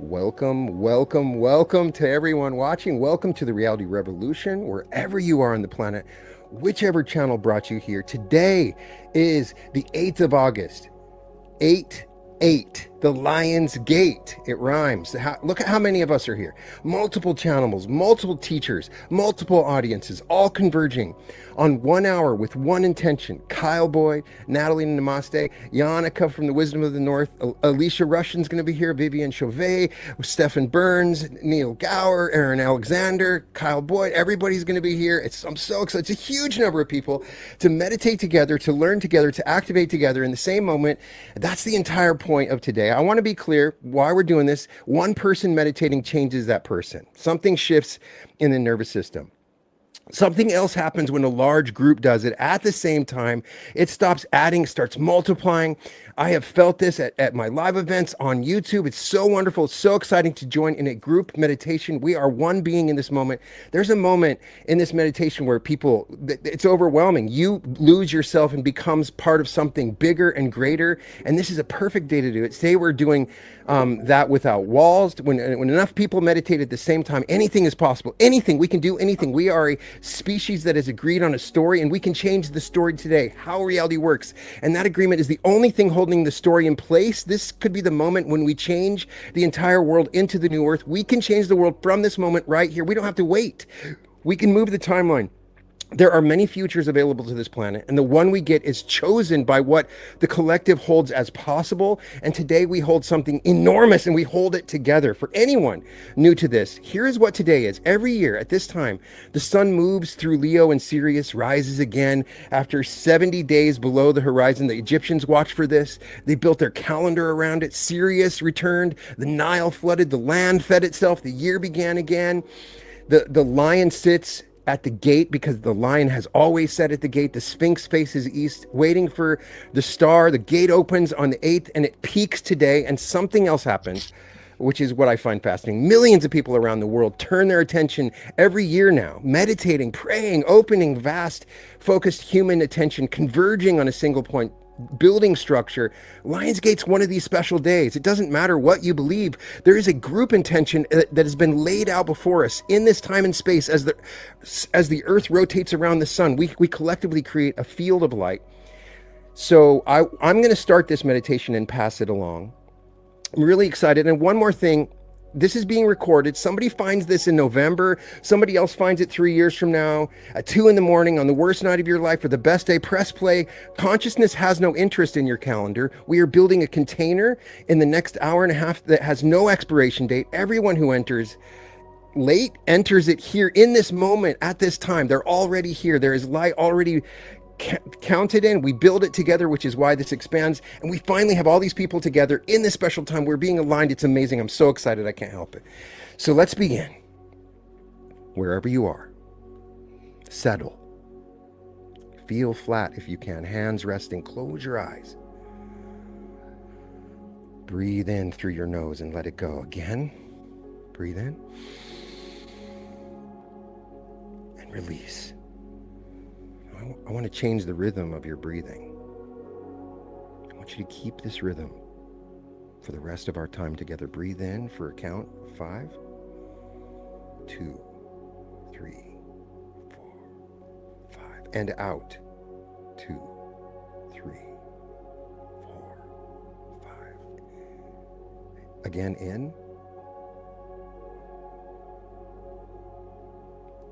Welcome, welcome, welcome to everyone watching. Welcome to the Reality Revolution, wherever you are on the planet, whichever channel brought you here. Today is the 8th of August. 8 8, the Lion's Gate. It rhymes. Look at how many of us are here. Multiple channels, multiple teachers, multiple audiences, all converging on 1 hour with one intention. Kyle Boyd, Natalie Namaste, Jannecke from the Wisdom of the North, Alysa Rushton's going to be here, Viviane Chauvet, Stefan Burns, Neil Gower, Aaron Alexander, Kyle Boyd. Everybody's going to be here. I'm so excited. It's a huge number of people to meditate together, to learn together, to activate together in the same moment. That's the entire point of today. I want to be clear why we're doing this. One person meditating changes that person. Something shifts in the nervous system. Something else happens when a large group does it at the same time. It stops adding, starts multiplying. I have felt this at my live events on YouTube. It's so wonderful. It's so exciting to join in a group meditation. We are one being in this moment. There's a moment in this meditation where it's overwhelming. You lose yourself and becomes part of something bigger and greater. And this is a perfect day to do it. Today we're doing that without walls. When enough people meditate at the same time, anything is possible. Anything. We can do anything. We are a species that has agreed on a story, and we can change the story today, how reality works. And that agreement is the only thing holding the story in place. This could be the moment when we change the entire world into the new earth. We can change the world from this moment right here. We don't have to wait. We can move the timeline. There are many futures available to this planet, and the one we get is chosen by what the collective holds as possible. And today we hold something enormous, and we hold it together. For anyone new to this, here is what today is. Every year at this time, the sun moves through Leo and Sirius, rises again after 70 days below the horizon. The Egyptians watched for this. They built their calendar around it. Sirius returned. The Nile flooded. The land fed itself. The year began again. The lion sits at the gate because the lion has always sat at the gate. The Sphinx faces east, waiting for the star. The gate opens on the 8th and it peaks today, and something else happens, which is what I find fascinating. Millions of people around the world turn their attention every year now, meditating, praying, opening vast, focused human attention, converging on a single point, building structure. Lionsgate's one of these special days. It doesn't matter what you believe. There is a group intention that has been laid out before us in this time and space. As the earth rotates around the sun, we collectively create a field of light. So I'm going to start this meditation and pass it along. I'm really excited. And one more thing, this is being recorded. Somebody finds this in November. Somebody else finds it 3 years from now at 2 a.m. on the worst night of your life or the best day. Press play. Consciousness has no interest in your calendar. We are building a container in the next hour and a half that has no expiration date. Everyone who enters late enters it here in this moment at this time. They're already here. There is light already counted in. We build it together, which is why this expands, and we finally have all these people together in this special time. We're being aligned. It's amazing. I'm so excited. I can't help it. So let's begin. Wherever you are, settle. Feel flat if you can. Hands resting. Close your eyes. Breathe in through your nose and let it go. Again. Breathe in and release. I want to change the rhythm of your breathing. I want you to keep this rhythm for the rest of our time together. Breathe in for a count of 5, 2, 3, 4, 5. And out. 2, 3, 4, 5. Again in.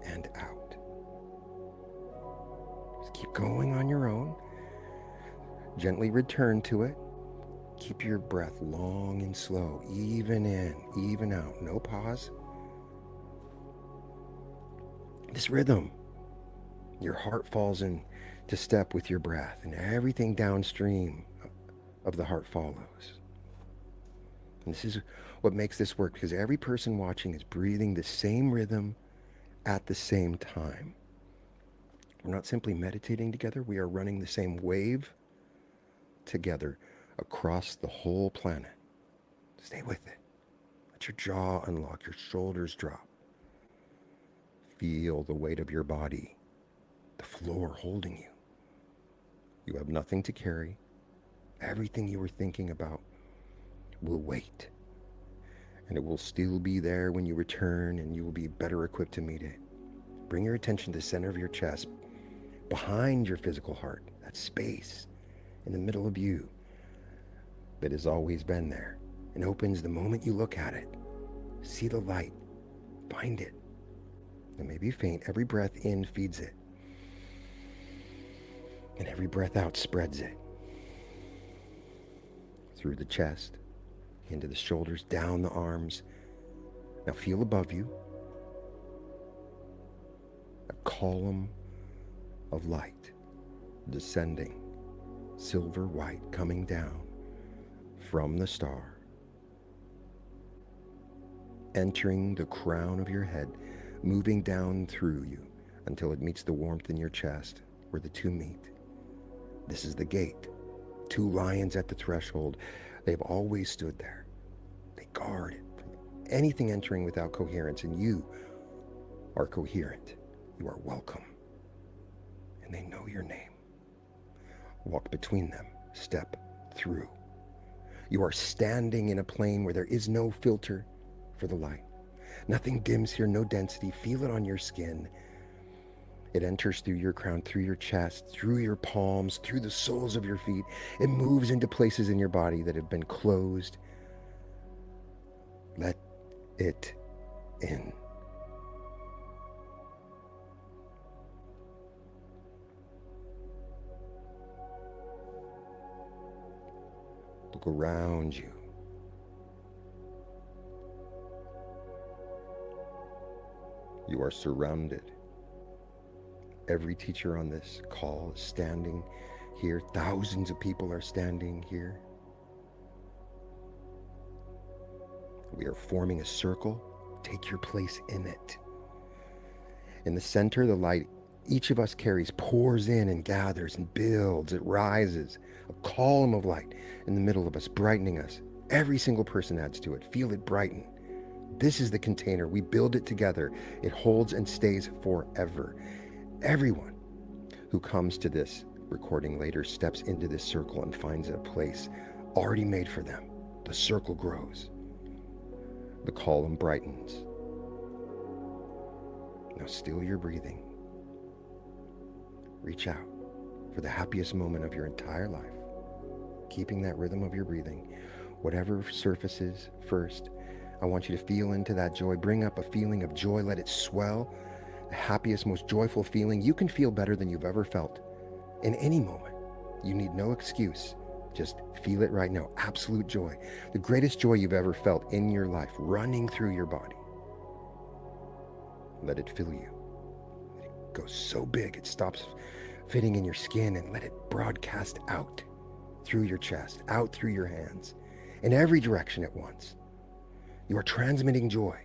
And out. Keep going on your own. Gently return to it. Keep your breath long and slow. Even in, even out. No pause. This rhythm, your heart falls into step with your breath, and everything downstream of the heart follows. And this is what makes this work, because every person watching is breathing the same rhythm at the same time. We're not simply meditating together. We are running the same wave together across the whole planet. Stay with it. Let your jaw unlock, your shoulders drop. Feel the weight of your body, the floor holding you. You have nothing to carry. Everything you were thinking about will wait. And it will still be there when you return, and you will be better equipped to meet it. Bring your attention to the center of your chest, behind your physical heart, that space in the middle of you that has always been there and opens the moment you look at it. See the light, find it. It may be faint. Every breath in feeds it, and every breath out spreads it. Through the chest, into the shoulders, down the arms. Now feel above you a column of light descending, silver white, coming down from the star, entering the crown of your head, moving down through you until it meets the warmth in your chest where the two meet. This is the gate. Two lions at the threshold. They've always stood there. They guard it from anything entering without coherence, and you are coherent. You are welcome, and they know your name. Walk between them, step through. You are standing in a plane where there is no filter for the light. Nothing dims here, no density. Feel it on your skin. It enters through your crown, through your chest, through your palms, through the soles of your feet. It moves into places in your body that have been closed. Let it in. Look around you. You are surrounded. Every teacher on this call is standing here. Thousands of people are standing here. We are forming a circle. Take your place in it. In the center, the light each of us carries pours in and gathers and builds. It rises. A column of light in the middle of us, brightening us. Every single person adds to it. Feel it brighten. This is the container. We build it together. It holds and stays forever. Everyone who comes to this recording later steps into this circle and finds a place already made for them. The circle grows. The column brightens. Now still your breathing. Reach out for the happiest moment of your entire life, keeping that rhythm of your breathing. Whatever surfaces first, I want you to feel into that joy. Bring up a feeling of joy. Let it swell. The happiest, most joyful feeling. You can feel better than you've ever felt in any moment. You need no excuse. Just feel it right now. Absolute joy. The greatest joy you've ever felt in your life, running through your body. Let it fill you. Let it go so big it stops fitting in your skin, and let it broadcast out through your chest, out through your hands, in every direction at once. You are transmitting joy.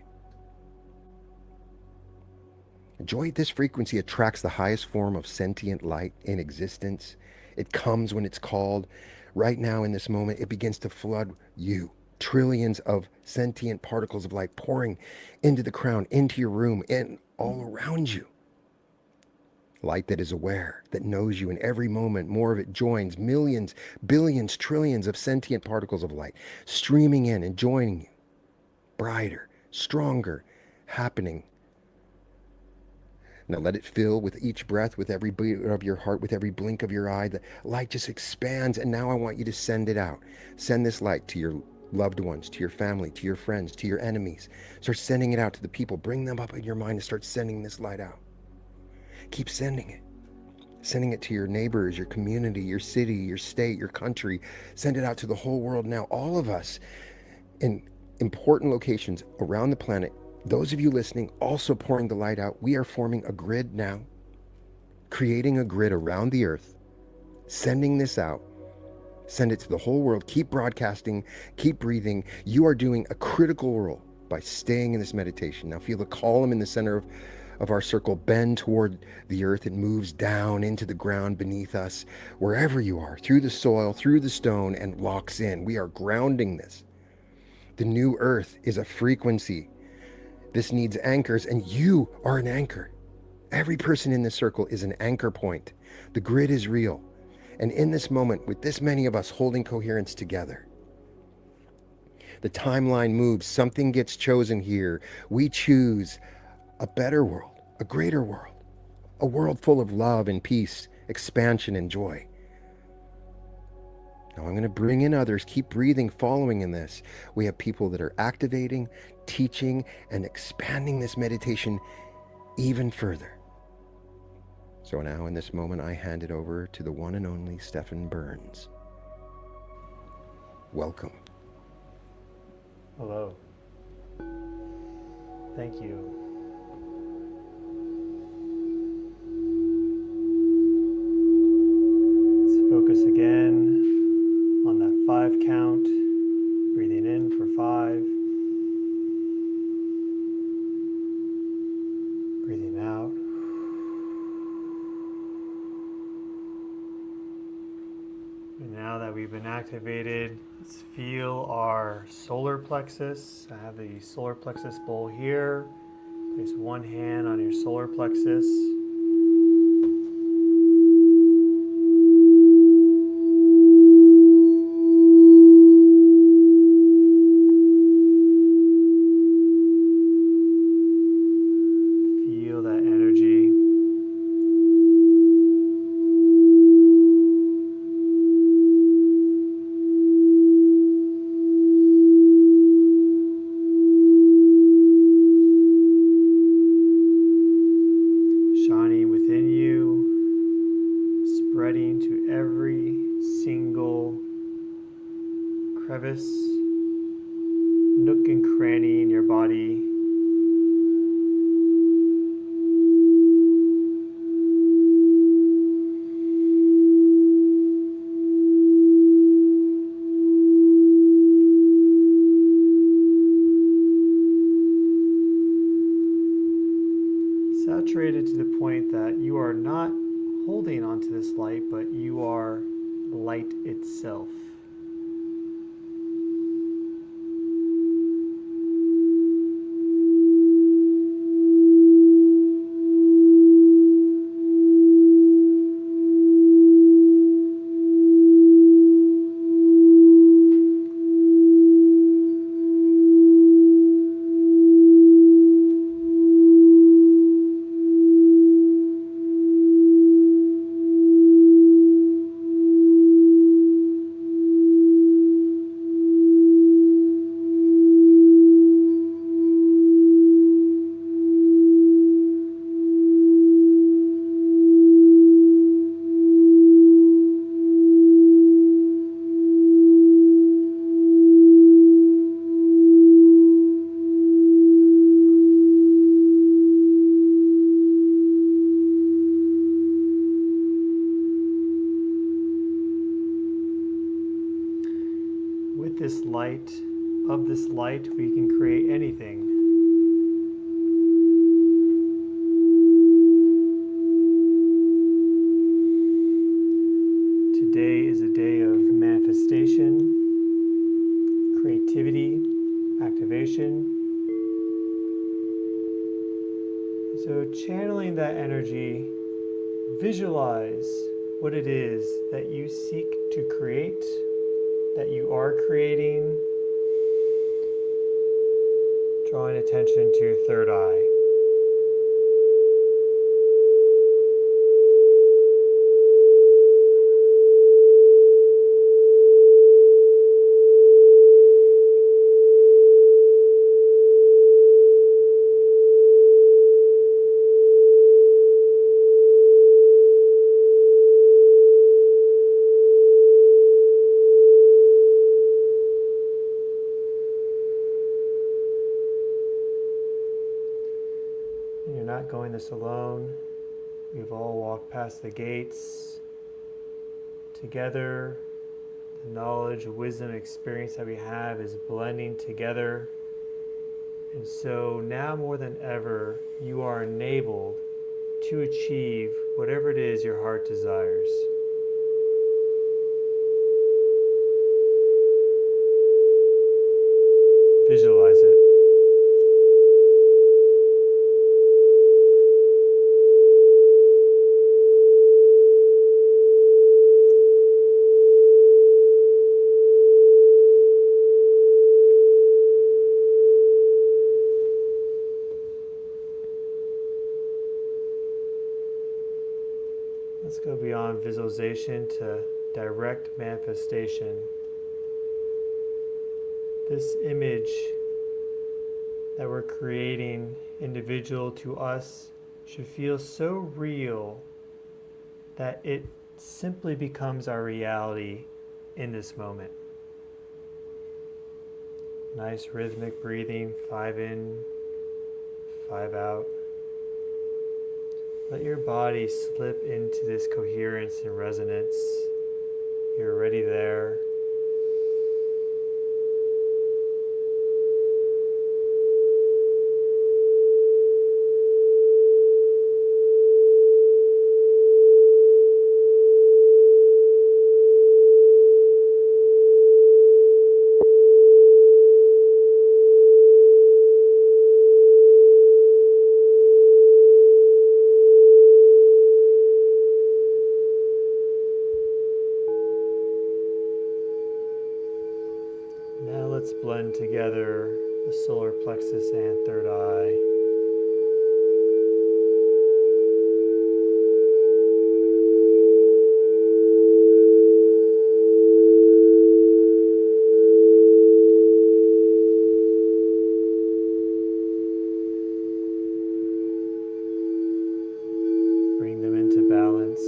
Joy at this frequency attracts the highest form of sentient light in existence. It comes when it's called. Right now in this moment, it begins to flood you. Trillions of sentient particles of light pouring into the crown, into your room, and all around you. Light that is aware, that knows you in every moment. More of it joins. Millions, billions, trillions of sentient particles of light streaming in and joining you. Brighter, stronger, happening. Now let it fill with each breath, with every beat of your heart, with every blink of your eye. The light just expands, and now I want you to send it out. Send this light to your loved ones, to your family, to your friends, to your enemies. Start sending it out to the people. Bring them up in your mind and start sending this light out. Keep sending it. Sending it to your neighbors, your community, your city, your state, your country. Send it out to the whole world now. All of us in important locations around the planet. Those of you listening, also pouring the light out. We are forming a grid now, creating a grid around the earth, sending this out. Send it to the whole world. Keep broadcasting, keep breathing. You are doing a critical role by staying in this meditation. Now feel the column in the center of our circle bend toward the earth. It moves down into the ground beneath us, wherever you are, through the soil, through the stone, and locks in. We are grounding this. The new earth is a frequency. This needs anchors, and you are an anchor. Every person in this circle is an anchor point. The grid is real. And in this moment, with this many of us holding coherence together, The timeline moves. Something gets chosen here. We choose a better world, a greater world, a world full of love and peace, expansion and joy. Now I'm going to bring in others. Keep breathing, following in this. We have people that are activating, teaching, and expanding this meditation even further. So now in this moment, I hand it over to the one and only Stefan Burns. Welcome. Hello. Thank you. Let's focus again on that 5 count. Breathing in for 5. Breathing out. And now that we've been activated, let's feel our solar plexus. I have the solar plexus bowl here. Place one hand on your solar plexus. Feel that energy. Shining within you, spreading to every single crevice, nook and cranny in your body. Saturated to the point that you are not holding onto this light, but you are light itself. With this light, of this light, we can create anything. Today is a day of manifestation, creativity, activation. So channeling that energy, visualize what it is that you seek to create, that you are creating, drawing attention to your third eye. And you're not going this alone. We've all walked past the gates together. The knowledge, wisdom, experience that we have is blending together. And so now more than ever, you are enabled to achieve whatever it is your heart desires. Visualize it. from visualization to direct manifestation. This image that we're creating, individual to us, should feel so real that it simply becomes our reality in this moment. Nice rhythmic breathing, 5 in, 5 out. Let your body slip into this coherence and resonance. You're already there. Let's blend together the solar plexus and third eye. Bring them into balance.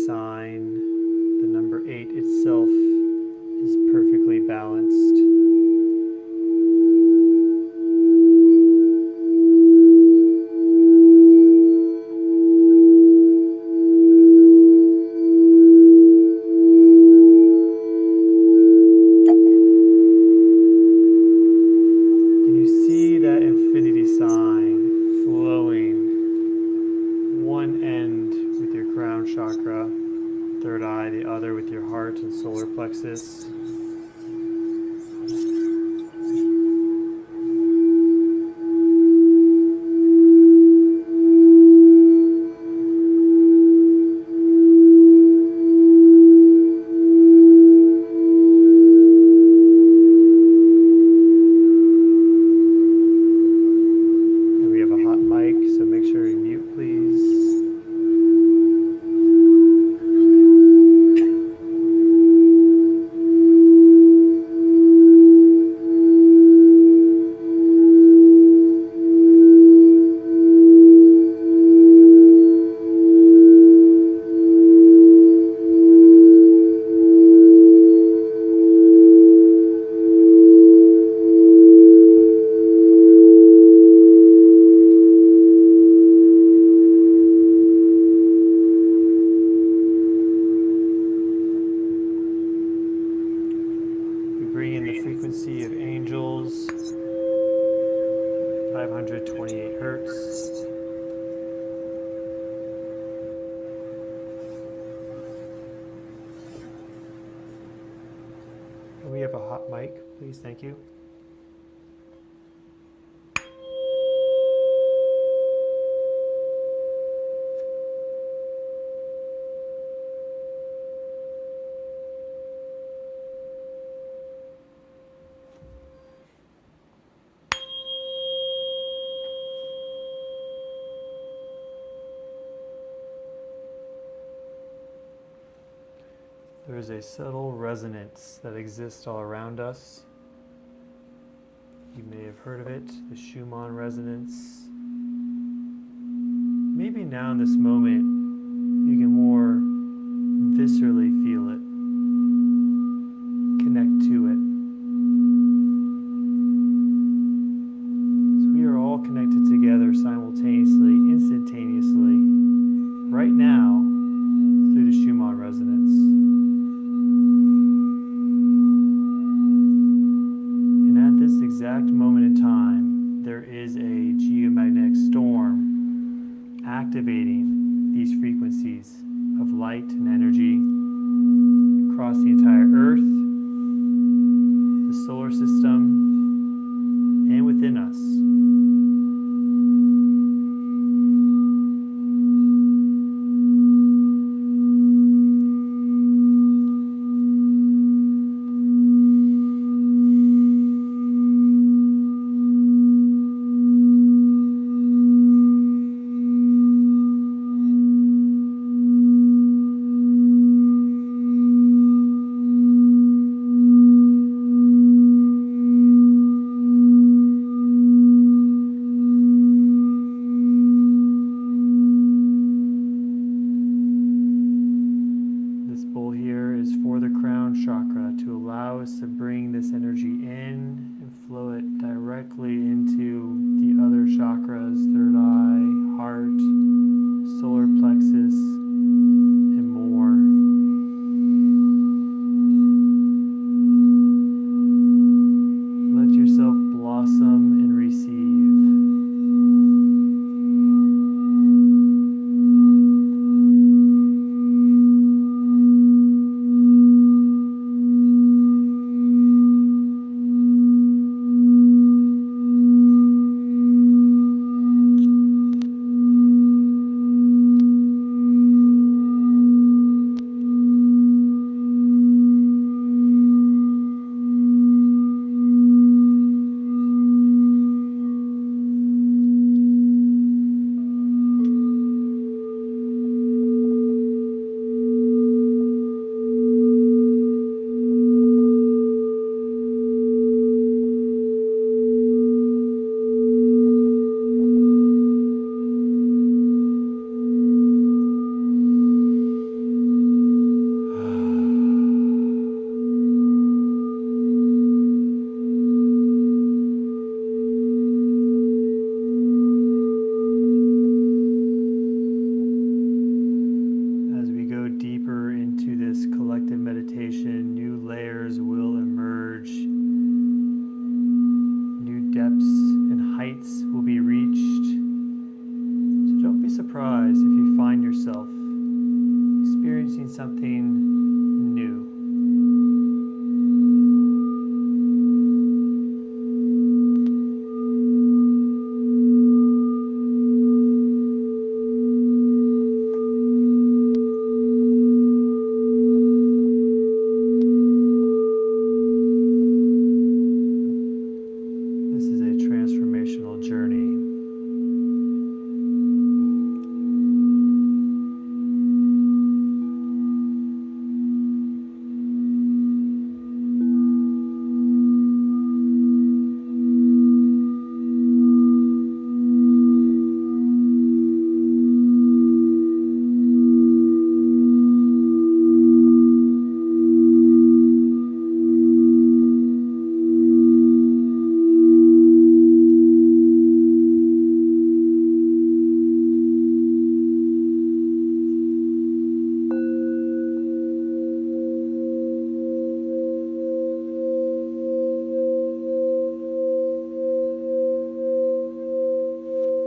Sign, the number 8 itself is perfectly balanced. And you see that infinity sign flowing one end with your crown chakra, third eye, the other with your heart and solar plexus. And we have a hot mic, so make sure you mute, please. Bring in the frequency of angels, 528 hertz. And we have a hot mic, please, thank you. There is a subtle resonance that exists all around us. You may have heard of it, the Schumann resonance. Maybe now in this moment, you can more viscerally feel it, connect to it. So we are all connected together simultaneously, instantaneously, right now, through the Schumann resonance. Exact moment in time, there is a geomagnetic storm activating these frequencies of light and energy across the entire Earth, the solar system, and within us. something new. This is a transformational journey.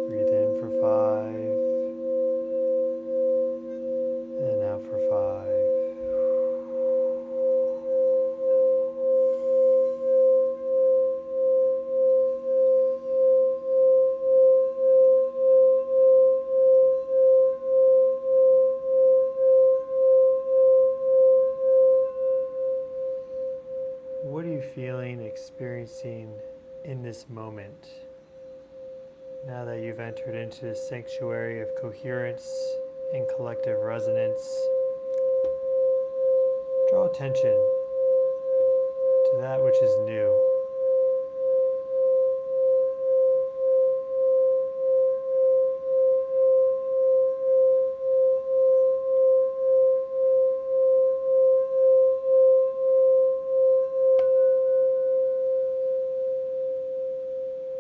Breathe in for 5 and out for 5. What are you feeling, experiencing in this moment? Now that you've entered into the sanctuary of coherence and collective resonance, draw attention to that which is new.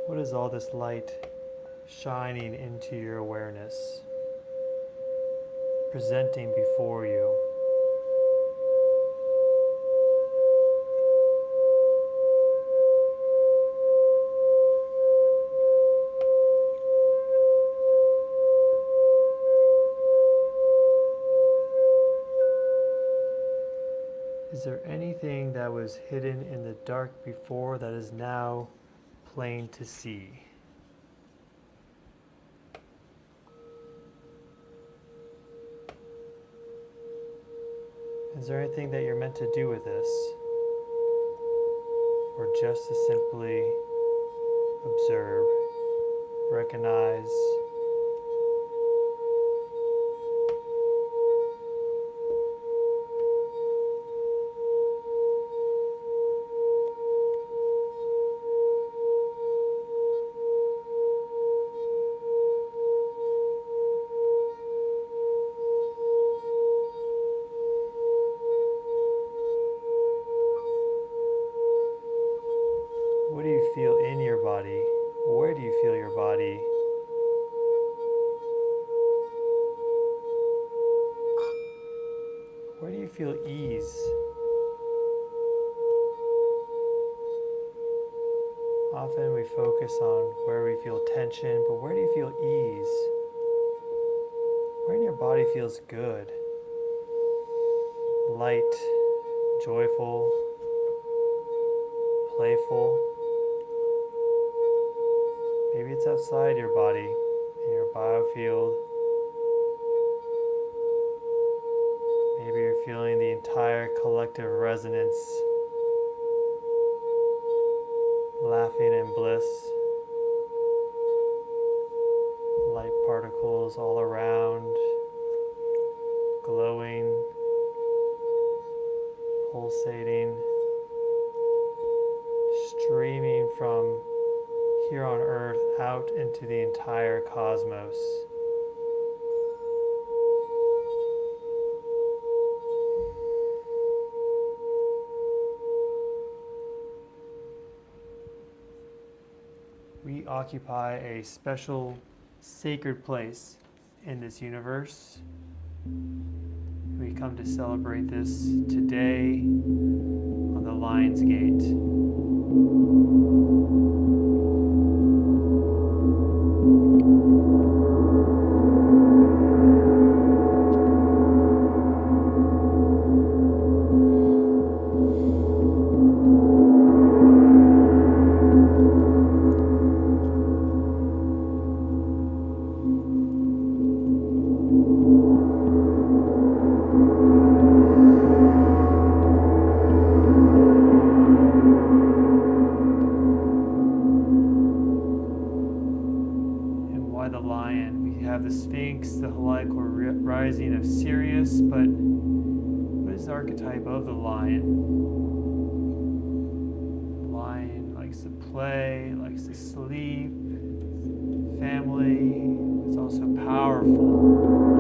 What is all this light shining into your awareness, presenting before you? Is there anything that was hidden in the dark before that is now plain to see? Is there anything that you're meant to do with this? Or just to simply observe, recognize, what do you feel in your body? Where do you feel your body? Where do you feel ease? Often we focus on where we feel tension, but where do you feel ease? Where in your body feels good? Light, joyful, playful. Maybe it's outside your body, in your biofield. Maybe you're feeling the entire collective resonance, laughing in bliss, light particles all around, glowing, pulsating, streaming from here on Earth out into the entire cosmos. We occupy a special sacred place in this universe. We come to celebrate this today on the Lion's Gate. by the lion. We have the Sphinx, the heliacal rising of Sirius, but what is the archetype of the lion? The lion likes to play, likes to sleep, family. It's also powerful.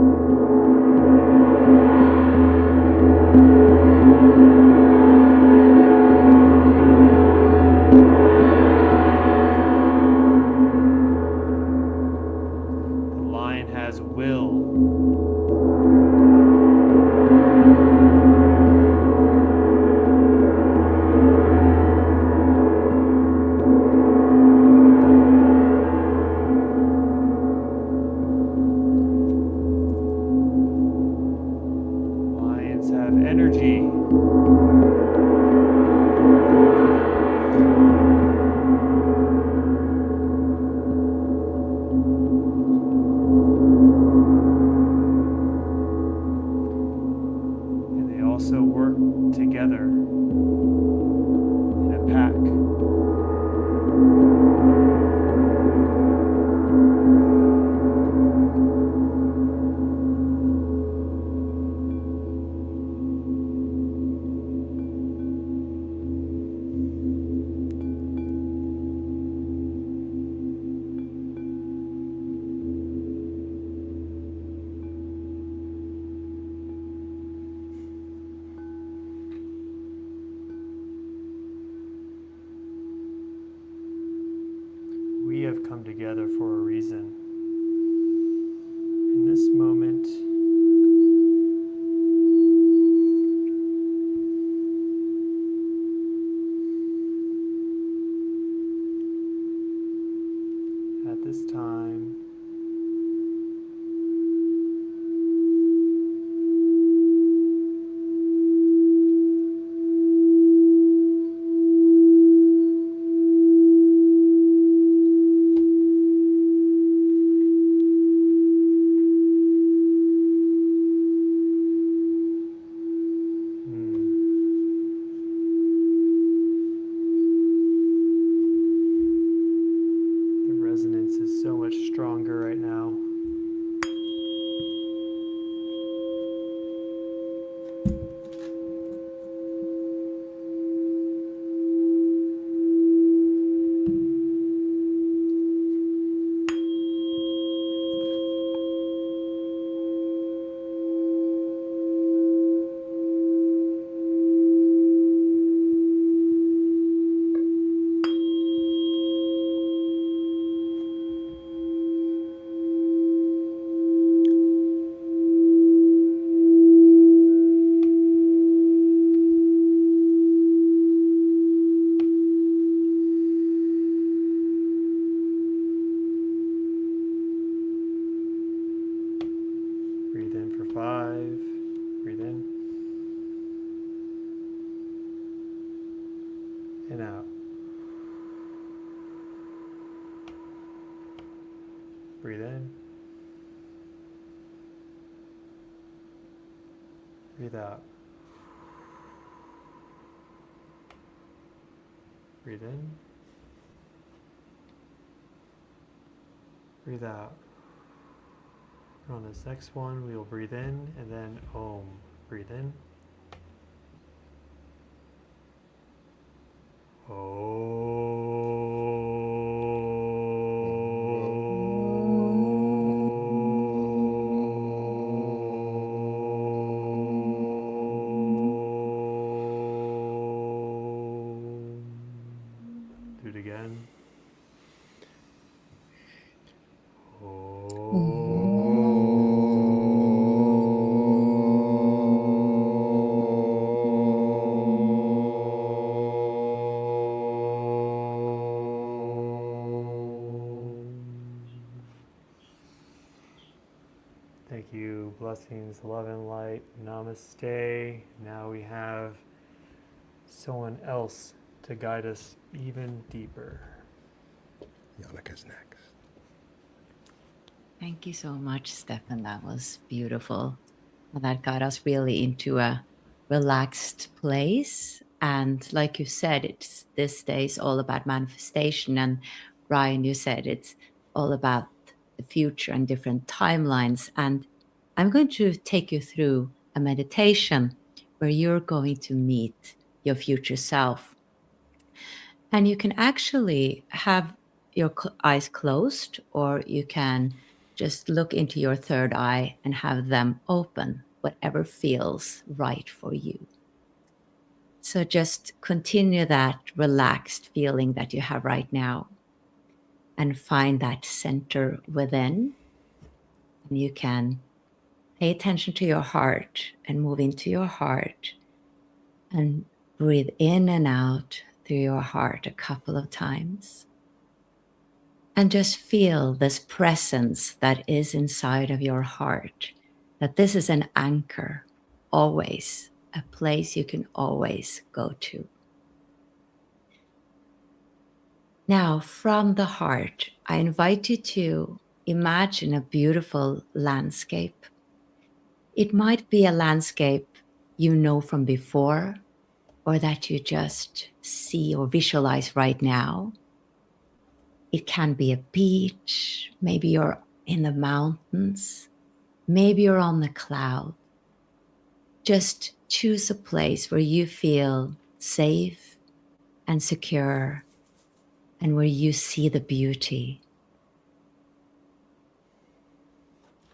We have come together for a reason. In this moment, at this time, stronger right now. Breathe in for 5. Breathe in. And out. Breathe in. Breathe out. Breathe in. Breathe out. On this next one, we will breathe in and then Om. Breathe in. Do it again. Thank you. Blessings, love and light. Namaste. Now we have someone else to guide us even deeper. Jannecke's next. Thank you so much, Stefan. That was beautiful. And that got us really into a relaxed place. And like you said, it's this day is all about manifestation. And Ryan, you said it's all about the future and different timelines. And I'm going to take you through a meditation where you're going to meet your future self. And you can actually have your eyes closed, or you can just look into your third eye and have them open, whatever feels right for you. So just continue that relaxed feeling that you have right now and find that center within. And you can pay attention to your heart and move into your heart and breathe in and out through your heart a couple of times. And just feel this presence that is inside of your heart, that this is an anchor, always, a place you can always go to. Now, from the heart, I invite you to imagine a beautiful landscape. It might be a landscape you know from before, or that you just see or visualize right now. It can be a beach, maybe you're in the mountains, maybe you're on the cloud. Just choose a place where you feel safe and secure and where you see the beauty.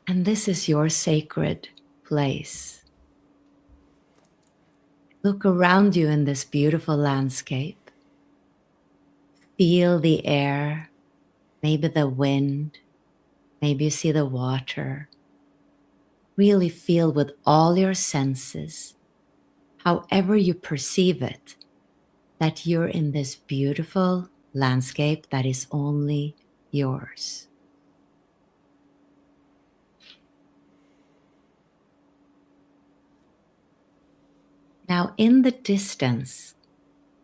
And this is your sacred place. Look around you in this beautiful landscape. Feel the air, maybe the wind, maybe you see the water. Really feel with all your senses, however you perceive it, that you're in this beautiful landscape that is only yours. Now, in the distance,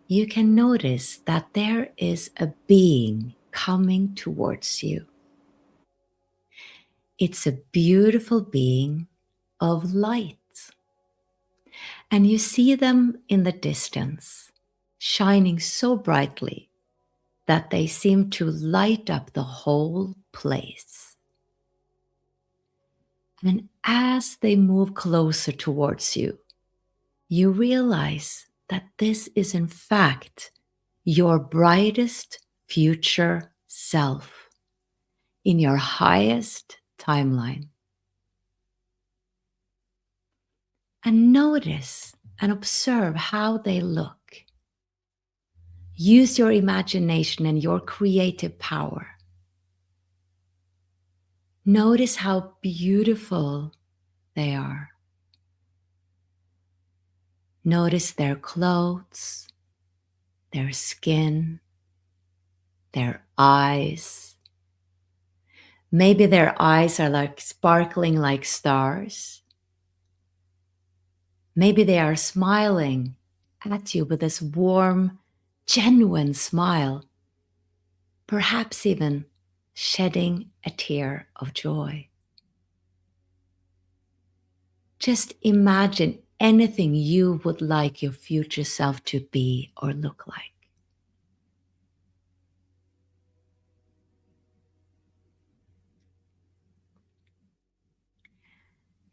you can notice that there is a being coming towards you. It's a beautiful being of light. And you see them in the distance, shining so brightly that they seem to light up the whole place. And as they move closer towards you, you realize that this is in fact your brightest future self in your highest timeline. And notice and observe how they look. Use your imagination and your creative power. Notice how beautiful they are. Notice their clothes, their skin, their eyes. Maybe their eyes are like sparkling like stars. Maybe they are smiling at you with this warm, genuine smile, perhaps even shedding a tear of joy. Just imagine anything you would like your future self to be or look like.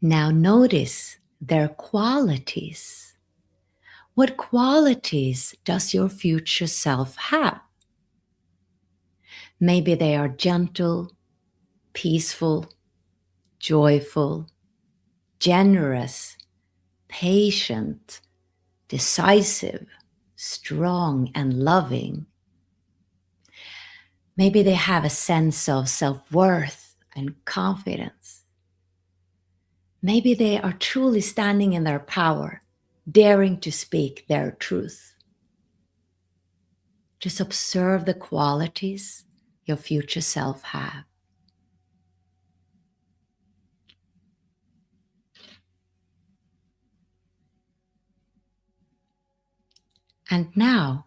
Now notice their qualities. What qualities does your future self have? Maybe they are gentle, peaceful, joyful, generous, patient, decisive, strong, and loving. Maybe they have a sense of self-worth and confidence. Maybe they are truly standing in their power, daring to speak their truth. Just observe the qualities your future self have. And now,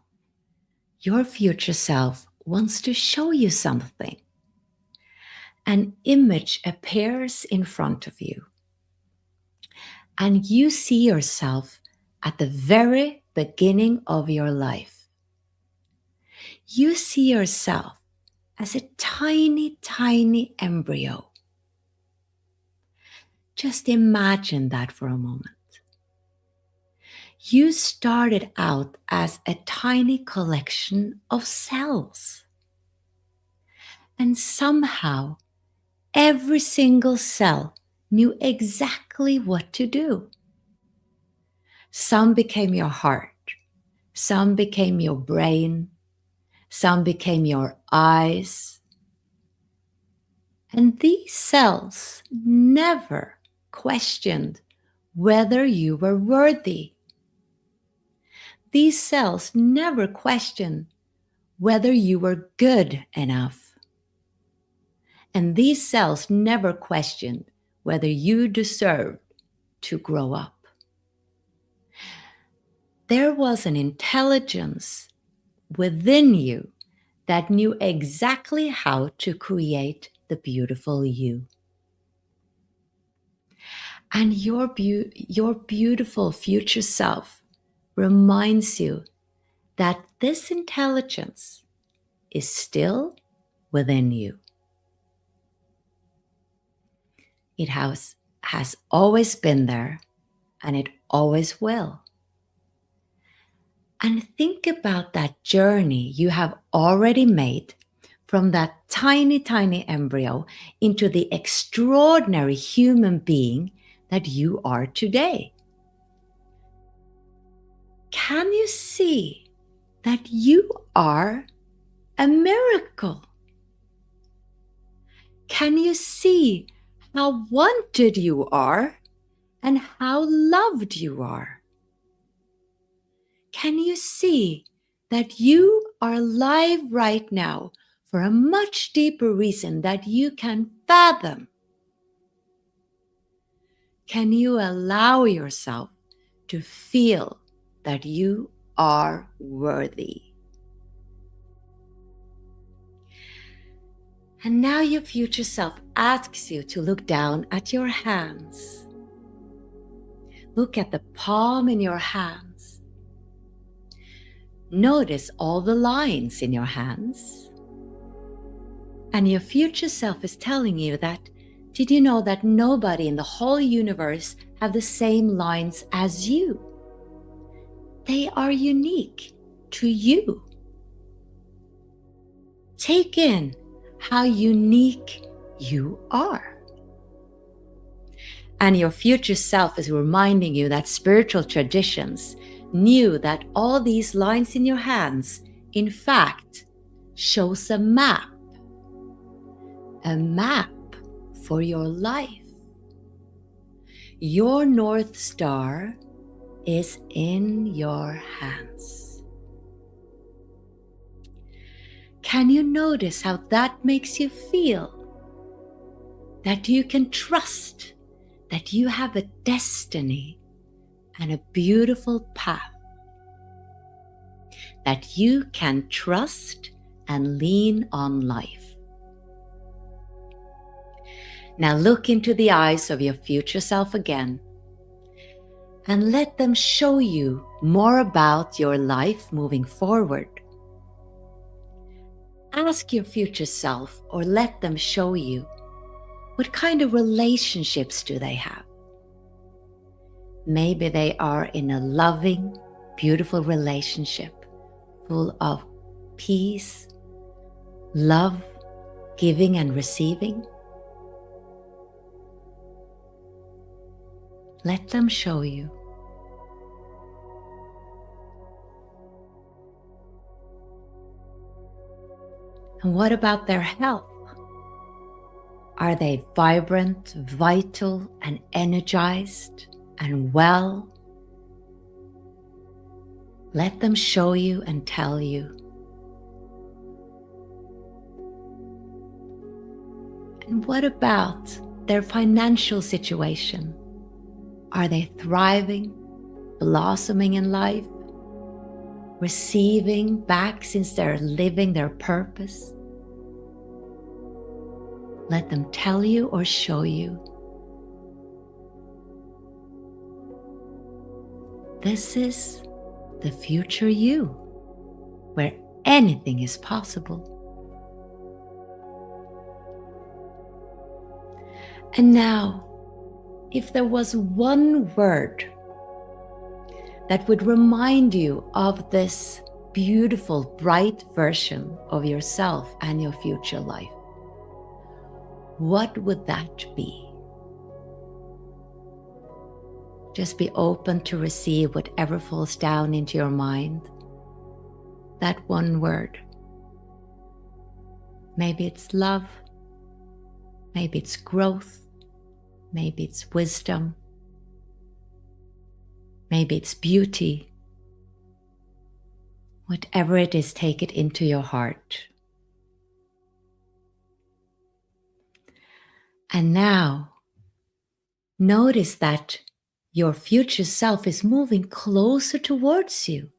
your future self wants to show you something. An image appears in front of you, and you see yourself at the very beginning of your life. You see yourself as a tiny, tiny embryo. Just imagine that for a moment. You started out as a tiny collection of cells. And somehow, every single cell knew exactly what to do. Some became your heart. Some became your brain. Some became your eyes. And these cells never questioned whether you were worthy. These cells never questioned whether you were good enough. And these cells never questioned whether you deserved to grow up. There was an intelligence within you that knew exactly how to create the beautiful you. And your beautiful future self reminds you that this intelligence is still within you. It has always been there, and it always will. And think about that journey you have already made from that tiny, tiny embryo into the extraordinary human being that you are today. Can you see that you are a miracle? Can you see how wanted you are and how loved you are? Can you see that you are alive right now for a much deeper reason that you can fathom? Can you allow yourself to feel that you are worthy? And now your future self asks you to look down at your hands. Look at the palm in your hands. Notice all the lines in your hands. And your future self is telling you that, did you know that nobody in the whole universe have the same lines as you? They are unique to you. Take in how unique you are. And your future self is reminding you that spiritual traditions knew that all these lines in your hands, in fact, shows a map for your life. Your North Star is in your hands. Can you notice how that makes you feel? That you can trust that you have a destiny and a beautiful path. That you can trust and lean on life. Now look into the eyes of your future self again and let them show you more about your life moving forward. Ask your future self or let them show you, what kind of relationships do they have? Maybe they are in a loving, beautiful relationship full of peace, love, giving and receiving. Let them show you. And what about their health? Are they vibrant, vital, and energized and well? Let them show you and tell you. And what about their financial situation? Are they thriving, blossoming in life, receiving back since they're living their purpose? Let them tell you or show you. This is the future you, where anything is possible. And now, if there was one word that would remind you of this beautiful, bright version of yourself and your future life, what would that be? Just be open to receive whatever falls down into your mind. That one word. Maybe it's love. Maybe it's growth. Maybe it's wisdom. Maybe it's beauty. Whatever it is, take it into your heart. And now, notice that your future self is moving closer towards you.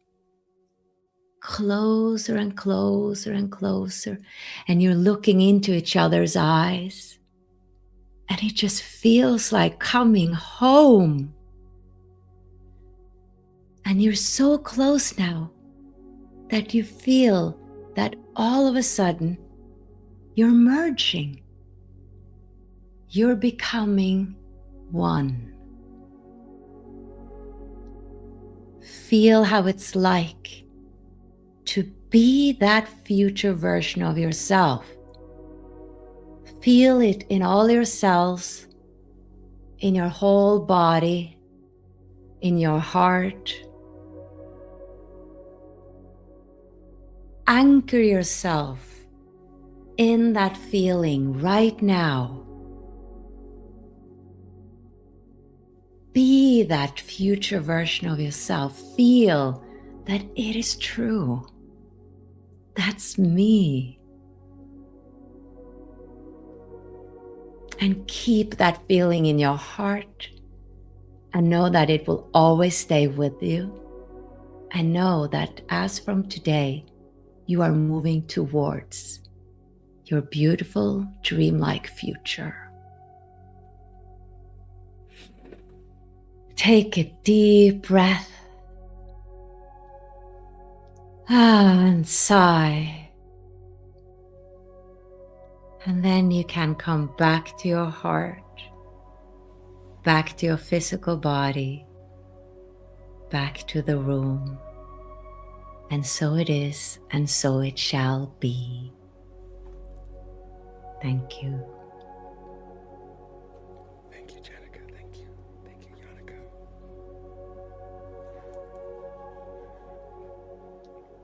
Closer and closer and closer. And you're looking into each other's eyes. And it just feels like coming home. And you're so close now that you feel that all of a sudden you're merging. You're becoming one. Feel how it's like to be that future version of yourself. Feel it in all your cells, in your whole body, in your heart. Anchor yourself in that feeling right now. Be that future version of yourself. Feel that it is true. That's me. And keep that feeling in your heart and know that it will always stay with you. And know that as from today, you are moving towards your beautiful, dreamlike future. Take a deep breath. And sigh. And then you can come back to your heart, back to your physical body, back to the room. And so it is, and so it shall be. Thank you. Thank you, Jannecke. Thank you. Thank you, Jannecke.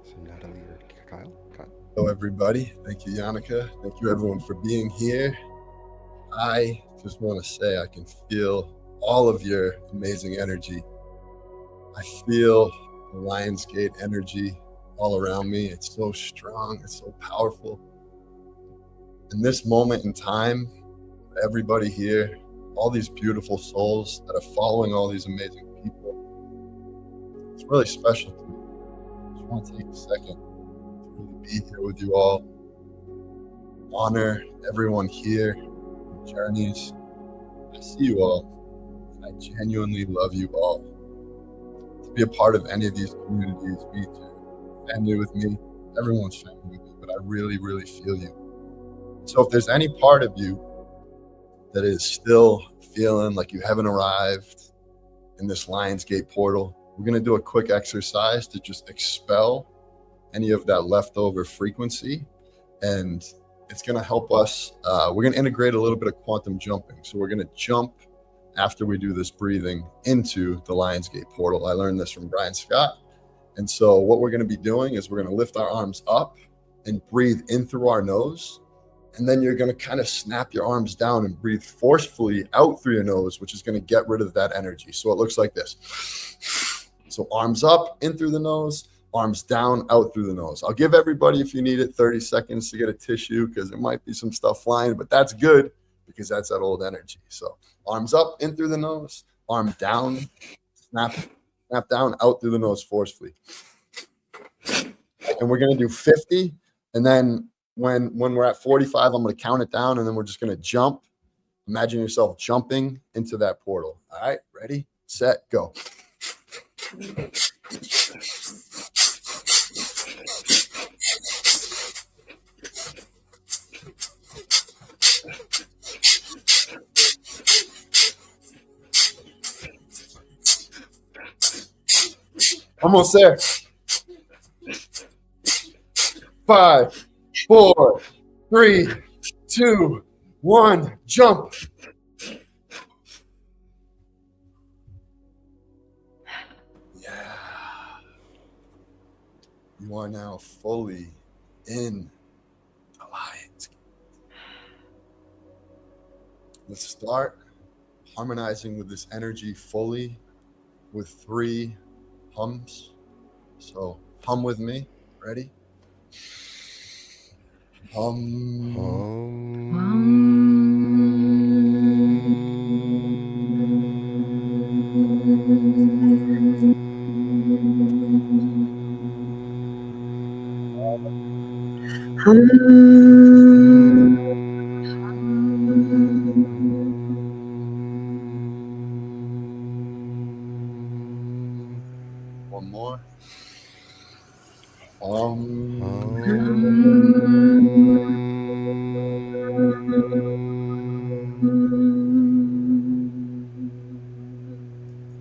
So Natalie or Kyle? Hello, everybody. Thank you, Jannecke. Thank you, everyone, for being here. I just want to say I can feel all of your amazing energy. I feel the Lionsgate energy all around me. It's so strong. It's so powerful. In this moment in time, everybody here, all these beautiful souls that are following all these amazing people, it's really special to me. I just want to take a second to really be here with you all. Honor everyone here, your journeys. I see you all, and I genuinely love you all. To be a part of any of these communities, be it your family with me, everyone's family with me, but I really, really feel you. So if there's any part of you that is still feeling like you haven't arrived in this Lionsgate portal, we're going to do a quick exercise to just expel any of that leftover frequency. And it's going to help us. We're going to integrate a little bit of quantum jumping. So we're going to jump after we do this breathing into the Lionsgate portal. I learned this from Brian Scott. And so what we're going to be doing is we're going to lift our arms up and breathe in through our nose. And then you're going to kind of snap your arms down and breathe forcefully out through your nose, which is going to get rid of that energy. So it looks like this. So arms up, in through the nose, arms down, out through the nose. I'll give everybody, if you need it, 30 seconds to get a tissue because there might be some stuff flying, but that's good because that's that old energy. So arms up, in through the nose, arm down, snap down, out through the nose forcefully. And we're going to do 50. And then when we're at 45, I'm going to count it down, and then we're just going to jump. Imagine yourself jumping into that portal. All right, ready, set, go. Almost there. 5, 4, 3, 2, 1, jump. Yeah. You are now fully in Alliance. Let's start harmonizing with this energy fully with 3 hums. So hum with me. Ready? One more.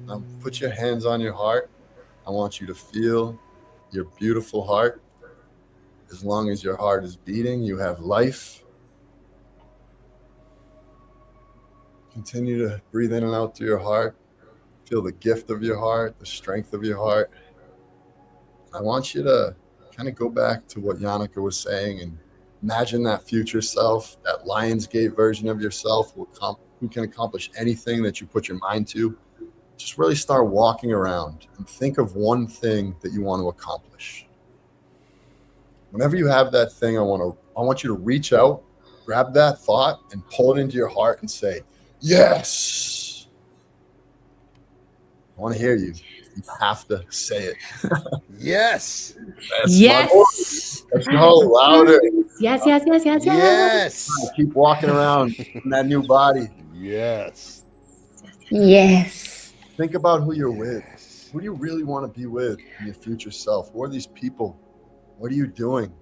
Now put your hands on your heart. I want you to feel your beautiful heart. As long as your heart is beating, you have life. Continue to breathe in and out through your heart. Feel the gift of your heart, the strength of your heart. I want you to kind of go back to what Jannecke was saying and imagine that future self, that Lionsgate version of yourself who can accomplish anything that you put your mind to. Just really start walking around and think of one thing that you want to accomplish. Whenever you have that thing, I want you to reach out, grab that thought, and pull it into your heart and say, yes. I want to hear you. You have to say it. Yes. Yes. Let's go louder. Yes. Keep walking around in that new body. Yes. Yes. Think about who you're with. Who do you really want to be with in your future self? Who are these people? What are you doing?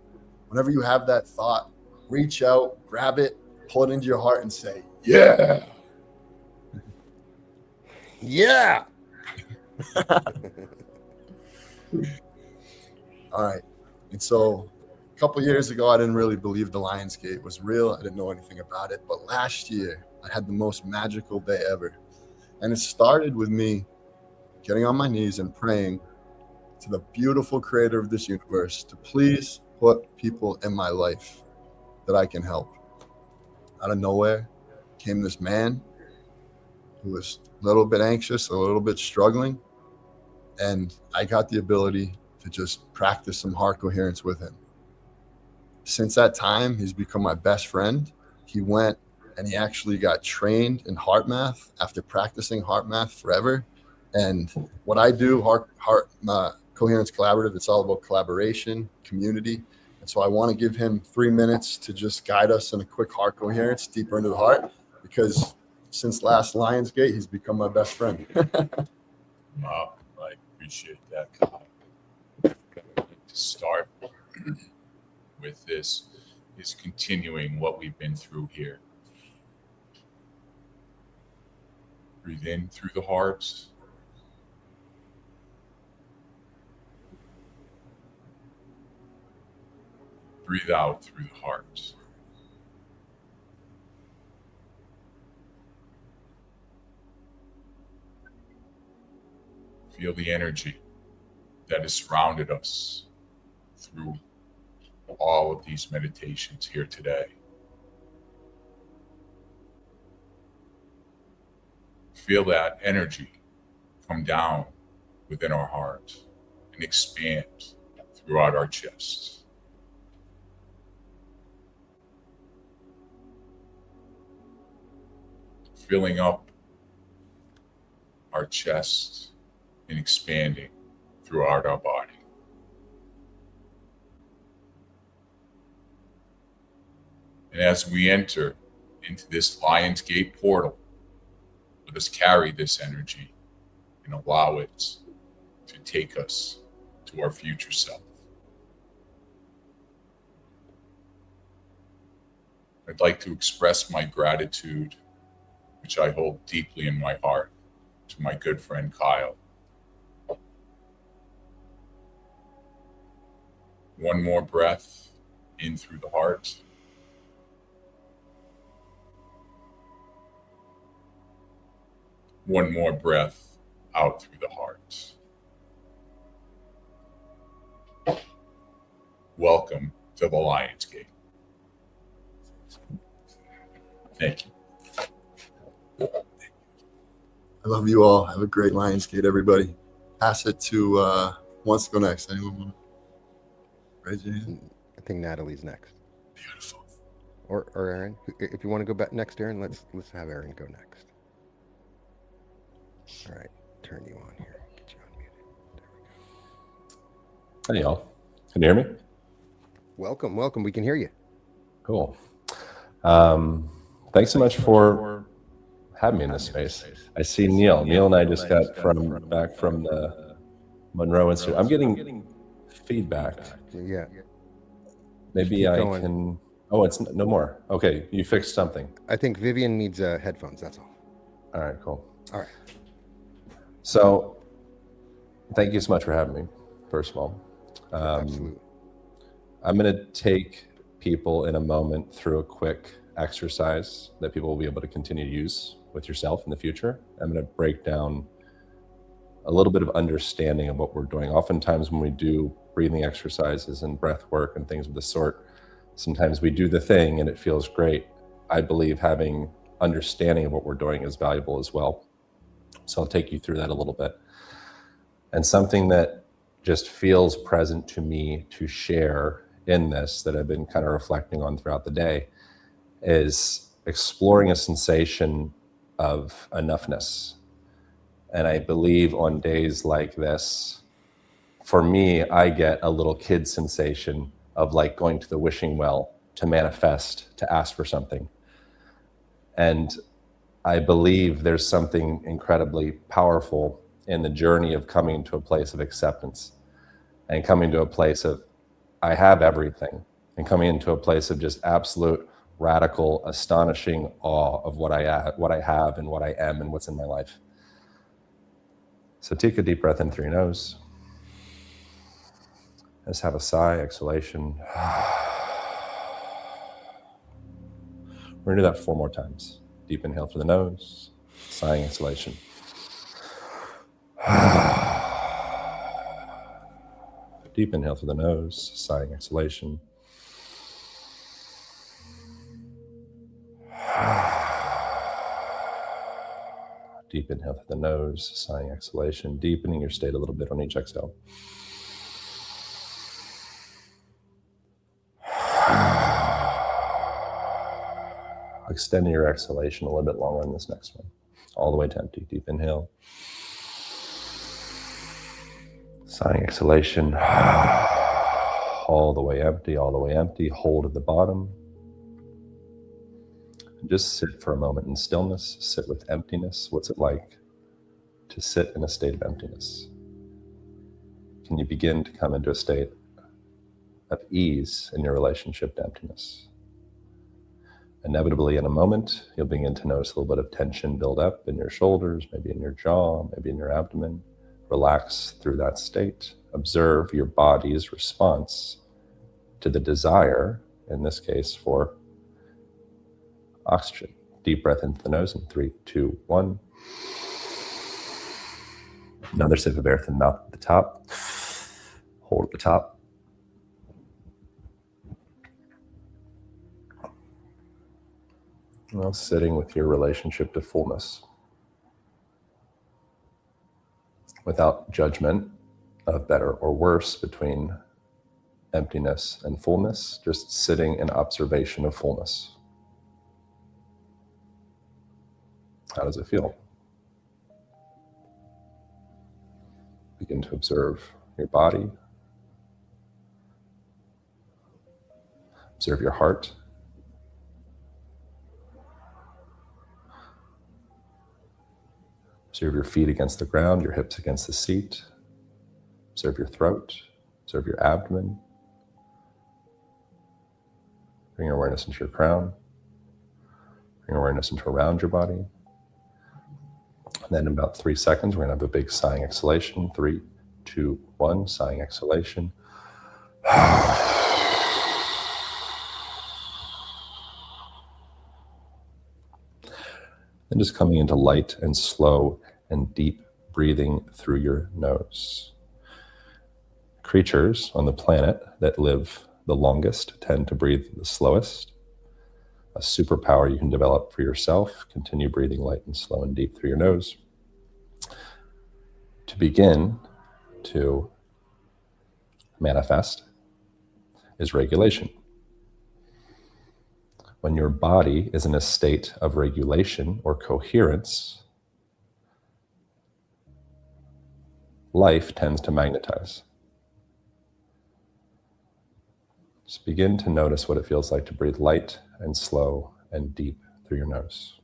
Whenever you have that thought, reach out, grab it, pull it into your heart and say, yeah. Yeah. All right. And so a couple years ago, I didn't really believe the Lionsgate was real. I didn't know anything about it. But last year, I had the most magical day ever. And it started with me getting on my knees and praying to the beautiful creator of this universe to please put people in my life that I can help. Out of nowhere came this man who was a little bit anxious, a little bit struggling. And I got the ability to just practice some heart coherence with him. Since that time, he's become my best friend. He went and he actually got trained in heart math after practicing heart math forever. And what I do, heart coherence collaborative, it's all about collaboration, community. And so I want to give him 3 minutes to just guide us in a quick heart coherence deeper into the heart, because since last Lionsgate, he's become my best friend. Wow, I appreciate that, Kyle. To start with this is continuing what we've been through here. Breathe in through the heart. Breathe out through the heart. Feel the energy that has surrounded us through all of these meditations here today. Feel that energy come down within our heart and expand throughout our chest. Filling up our chest and expanding throughout our body. And as we enter into this Lionsgate portal, let us carry this energy and allow it to take us to our future self. I'd like to express my gratitude, which I hold deeply in my heart, to my good friend Kyle. One more breath in through the heart. One more breath out through the heart. Welcome to the Lion's Gate. Thank you. I love you all. Have a great Lionsgate, everybody. Pass it to who wants to go next. Anyone want to raise your hand? I think Natalie's next. Beautiful. Or Aaron. If you want to go back next, Aaron, let's have Aaron go next. All right, turn you on here. Get you unmuted. There we go. Hey, y'all. Can you hear me? Welcome. We can hear you. Cool. Thanks so much for having me in this space. I see Neil. Neil and I just got back from the Monroe Institute. I'm getting feedback. Yeah. Maybe Keep I going. can. Oh, it's no more. Okay, you fixed something. I think Viviane needs headphones. That's all. All right, cool. All right. So, thank you so much for having me, first of all. Absolutely. I'm going to take people in a moment through a quick exercise that people will be able to continue to use with yourself in the future. I'm going to break down a little bit of understanding of what we're doing. Oftentimes when we do breathing exercises and breath work and things of the sort, sometimes we do the thing and it feels great. I believe having understanding of what we're doing is valuable as well. So I'll take you through that a little bit. And something that just feels present to me to share in this that I've been kind of reflecting on throughout the day is exploring a sensation of enoughness. And I believe on days like this, for me, I get a little kid sensation of like going to the wishing well to manifest, to ask for something. And I believe there's something incredibly powerful in the journey of coming to a place of acceptance and coming to a place of, I have everything, and coming into a place of just absolute, radical, astonishing awe of what I have and what I am and what's in my life. So take a deep breath in through your nose. Let's have a sigh, exhalation. We're gonna do that 4 more times. Deep inhale through the nose, sighing, exhalation. Deep inhale through the nose, sighing, exhalation. Deep inhale through the nose, sighing, exhalation, deepening your state a little bit on each exhale. Extending your exhalation a little bit longer on this next one. All the way to empty. Deep inhale. Sighing, exhalation. All the way empty, all the way empty. Hold at the bottom. Just sit for a moment in stillness. Sit with emptiness. What's it like to sit in a state of emptiness? Can you begin to come into a state of ease in your relationship to emptiness? Inevitably, in a moment, you'll begin to notice a little bit of tension build up in your shoulders, maybe in your jaw, maybe in your abdomen. Relax through that state. Observe your body's response to the desire, in this case, for oxygen. Deep breath into the nose in 3, 2, 1. Another sip of air through the mouth at the top. Hold at the top. Now sitting with your relationship to fullness, without judgment of better or worse between emptiness and fullness, just sitting in observation of fullness. How does it feel? Begin to observe your body. Observe your heart. Observe your feet against the ground, your hips against the seat. Observe your throat. Observe your abdomen. Bring your awareness into your crown. Bring awareness into around your body. And then in about 3 seconds, we're going to have a big sighing exhalation. 3, 2, 1, sighing exhalation. And just coming into light and slow and deep breathing through your nose. Creatures on the planet that live the longest tend to breathe the slowest. A superpower you can develop for yourself. Continue breathing light and slow and deep through your nose. To begin to manifest is regulation. When your body is in a state of regulation or coherence, life tends to magnetize. Just begin to notice what it feels like to breathe light and slow and deep through your nose.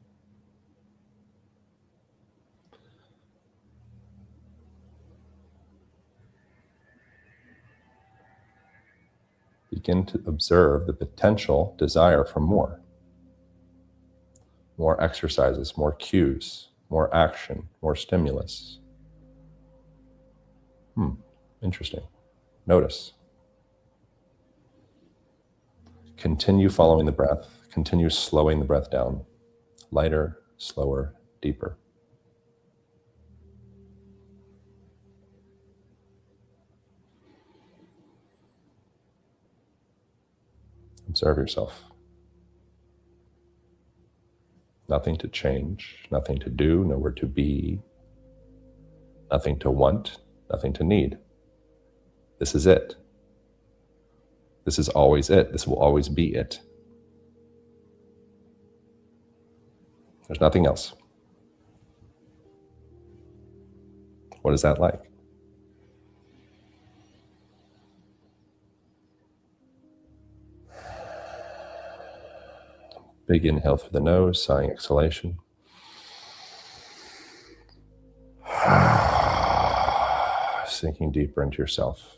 Begin to observe the potential desire for more. More exercises, more cues, more action, more stimulus. Interesting. Notice. Continue following the breath. Continue slowing the breath down. Lighter, slower, deeper. Observe yourself. Nothing to change, nothing to do, nowhere to be, nothing to want, nothing to need. This is it. This is always it. This will always be it. There's nothing else. What is that like? Big inhale through the nose, sighing exhalation. Sinking deeper into yourself.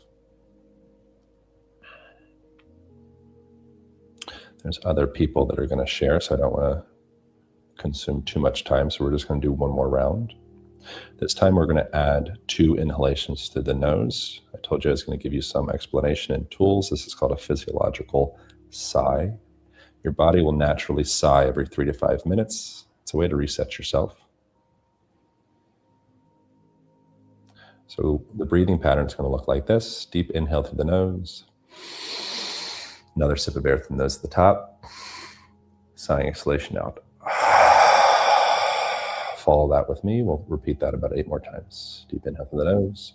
There's other people that are going to share, so I don't want to consume too much time, so we're just going to do one more round. This time we're going to add 2 inhalations through the nose. I told you I was going to give you some explanation and tools. This is called a physiological sigh. Your body will naturally sigh every 3 to 5 minutes. It's a way to reset yourself. So the breathing pattern is going to look like this. Deep inhale through the nose. Another sip of air through the nose at the top. Sighing exhalation out. Follow that with me. We'll repeat that about 8 more times. Deep inhale through the nose.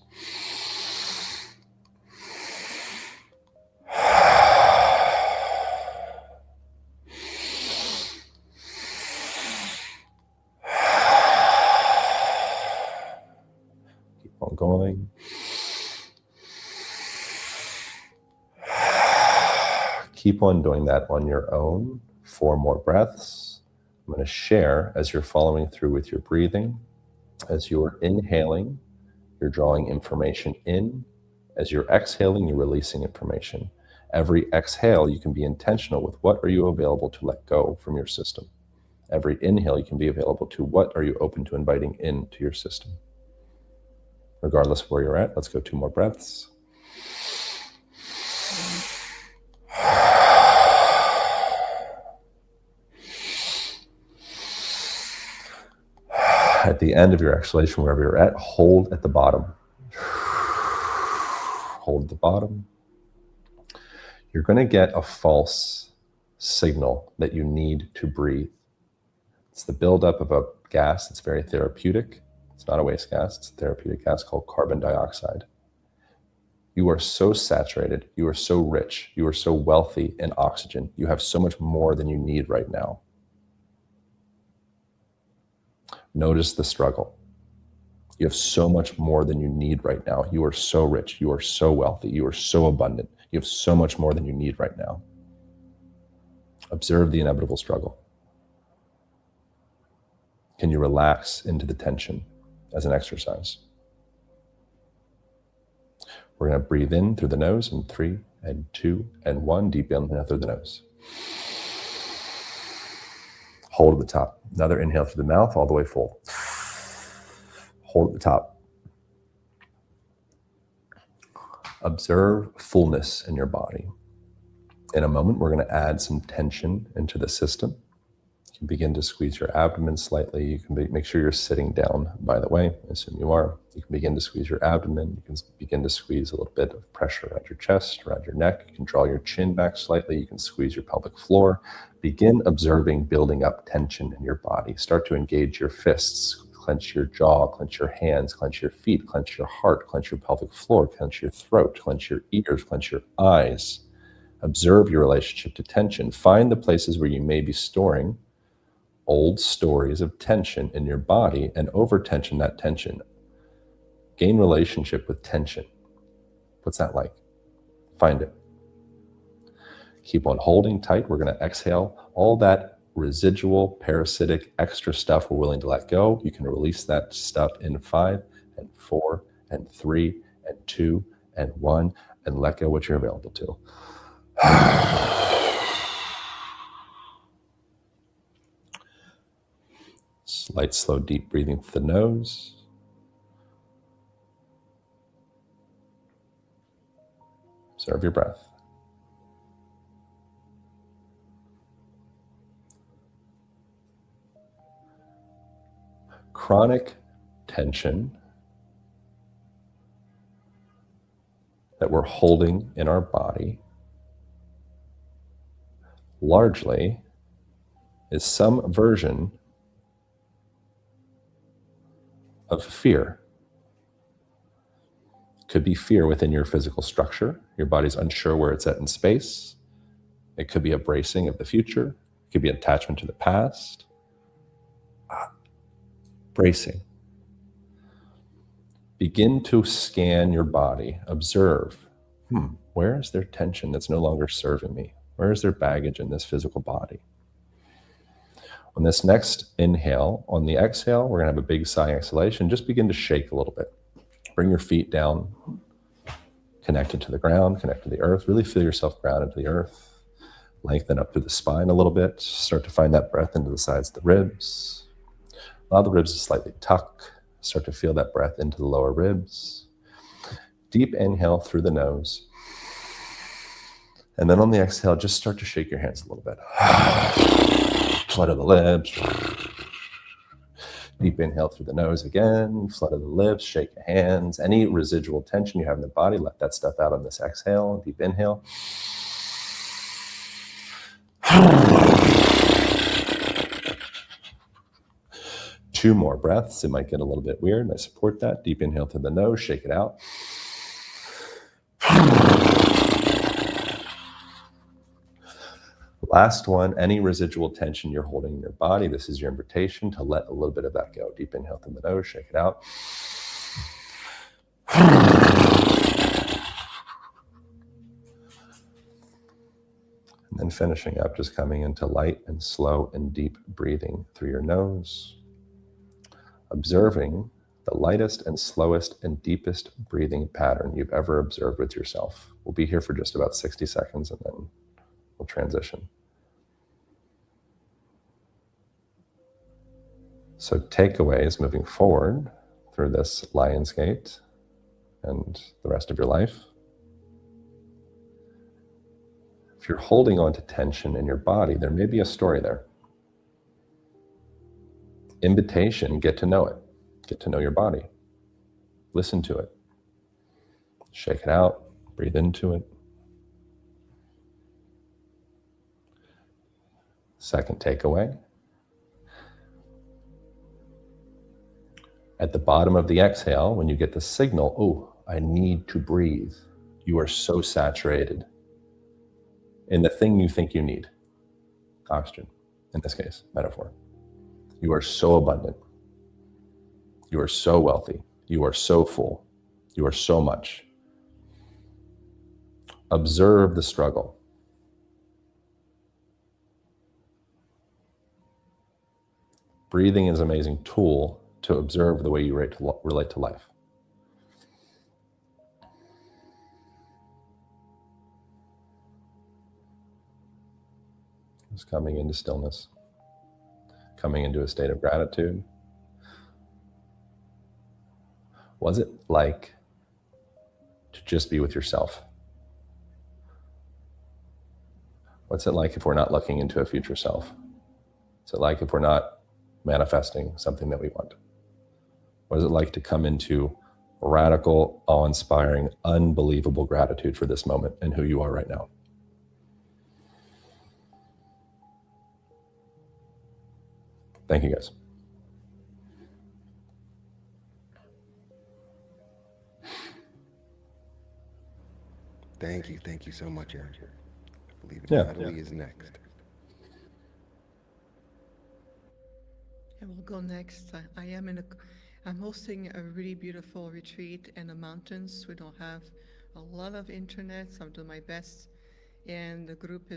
Going. Keep on doing that on your own. 4 more breaths. I'm going to share as you're following through with your breathing. As you're inhaling, you're drawing information in. As you're exhaling, you're releasing information. Every exhale, you can be intentional with what are you available to let go from your system. Every inhale, you can be available to what are you open to inviting into your system. Regardless of where you're at, let's go 2 more breaths. At the end of your exhalation, wherever you're at, hold at the bottom. Hold at the bottom. You're going to get a false signal that you need to breathe. It's the buildup of a gas that's very therapeutic. It's not a waste gas, it's a therapeutic gas called carbon dioxide. You are so saturated, you are so rich, you are so wealthy in oxygen. You have so much more than you need right now. Notice the struggle. You have so much more than you need right now. You are so rich, you are so wealthy, you are so abundant. You have so much more than you need right now. Observe the inevitable struggle. Can you relax into the tension as an exercise? We're going to breathe in through the nose in 3 and 2 and 1. Deep inhale through the nose. Hold at the top. Another inhale through the mouth all the way full. Hold at the top. Observe fullness in your body. In a moment, we're going to add some tension into the system. You can begin to squeeze your abdomen slightly. You can make sure you're sitting down, by the way. I assume you are. You can begin to squeeze your abdomen. You can begin to squeeze a little bit of pressure around your chest, around your neck. You can draw your chin back slightly. You can squeeze your pelvic floor. Begin observing building up tension in your body. Start to engage your fists. Clench your jaw, clench your hands, clench your feet, clench your heart, clench your pelvic floor, clench your throat, clench your ears, clench your eyes. Observe your relationship to tension. Find the places where you may be storing old stories of tension in your body and over-tension that tension. Gain relationship with tension. What's that like? Find it. Keep on holding tight. We're going to exhale all that residual, parasitic, extra stuff we're willing to let go. You can release that stuff in 5 and 4 and 3 and 2 and 1 and let go what you're available to. Slight, slow, deep breathing through the nose. Observe your breath. Chronic tension that we're holding in our body largely is some version of fear. Could be fear within your physical structure. Your body's unsure where it's at in space. It could be a bracing of the future. It could be attachment to the past. Bracing. Begin to scan your body. Observe. Where is there tension that's no longer serving me? Where is there baggage in this physical body? On this next inhale, on the exhale, we're going to have a big sigh exhalation. Just begin to shake a little bit. Bring your feet down, connected to the ground, connect to the earth. Really feel yourself grounded to the earth. Lengthen up through the spine a little bit. Start to find that breath into the sides of the ribs. Allow the ribs to slightly tuck. Start to feel that breath into the lower ribs. Deep inhale through the nose. And then on the exhale, just start to shake your hands a little bit. Flutter the lips. Deep inhale through the nose again. Flutter the lips, shake your hands. Any residual tension you have in the body, let that stuff out on this exhale. Deep inhale. Two more breaths. It might get a little bit weird. I support that. Deep inhale through the nose, shake it out. Last one, any residual tension you're holding in your body, this is your invitation to let a little bit of that go. Deep inhale through the nose, shake it out. And then finishing up, just coming into light and slow and deep breathing through your nose. Observing the lightest and slowest and deepest breathing pattern you've ever observed with yourself. We'll be here for just about 60 seconds and then we'll transition. So takeaways moving forward through this Lion's Gate and the rest of your life. If you're holding on to tension in your body, there may be a story there. Invitation, get to know it. Get to know your body. Listen to it. Shake it out. Breathe into it. Second takeaway. At the bottom of the exhale, when you get the signal, oh, I need to breathe, you are so saturated in the thing you think you need. Oxygen, in this case, metaphor. You are so abundant. You are so wealthy. You are so full. You are so much. Observe the struggle. Breathing is an amazing tool to observe the way you relate to life. Just coming into stillness, coming into a state of gratitude. What's it like to just be with yourself? What's it like if we're not looking into a future self? it like if we're not manifesting something that we want? What is it like to come into radical, awe-inspiring, unbelievable gratitude for this moment and who you are right now? Thank you, guys. Thank you so much, Aaron. I believe Natalie is next. I will go next. I'm hosting a really beautiful retreat in the mountains. We don't have a lot of internet, so I'm doing my best. And the group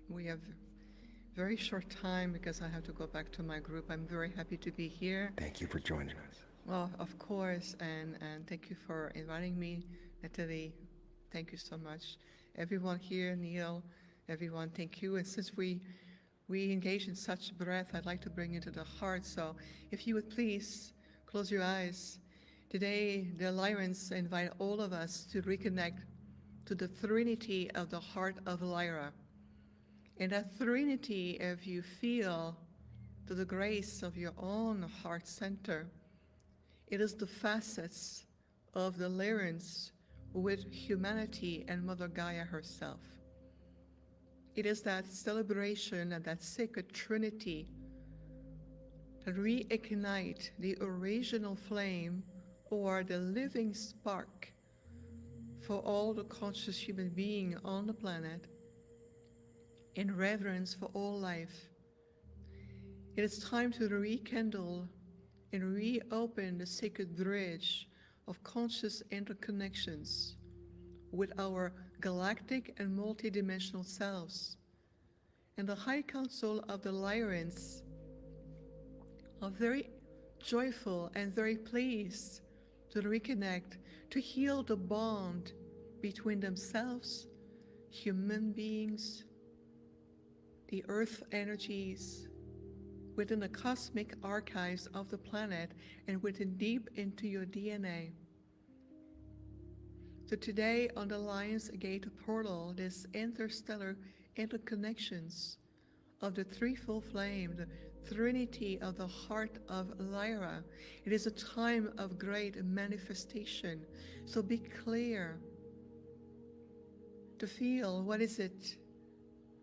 we have very short time because I have to go back to my group. I'm very happy to be here. Thank you for joining us. Well, of course, and thank you for inviting me, Natalie. Thank you so much. Everyone here, Neil, everyone, thank you. And since we engage in such breath, I'd like to bring it to the heart. So if you would please close your eyes. Today, the Alliance invite all of us to reconnect to the Trinity of the heart of Lyra. And that Trinity, if you feel to the grace of your own heart center, it is the facets of the Lyrans with humanity and Mother Gaia herself. It is that celebration and that sacred trinity that reignite the original flame or the living spark for all the conscious human being on the planet in reverence for all life. It is time to rekindle and reopen the sacred bridge of conscious interconnections with our galactic and multidimensional selves. And the High Council of the Lyrans are very joyful and very pleased to reconnect, to heal the bond between themselves, human beings, the earth energies, within the cosmic archives of the planet and within deep into your DNA. So today on the Lion's Gate portal, this interstellar interconnections of the threefold flame, the Trinity of the heart of Lyra, it is a time of great manifestation. So be clear to feel what is it,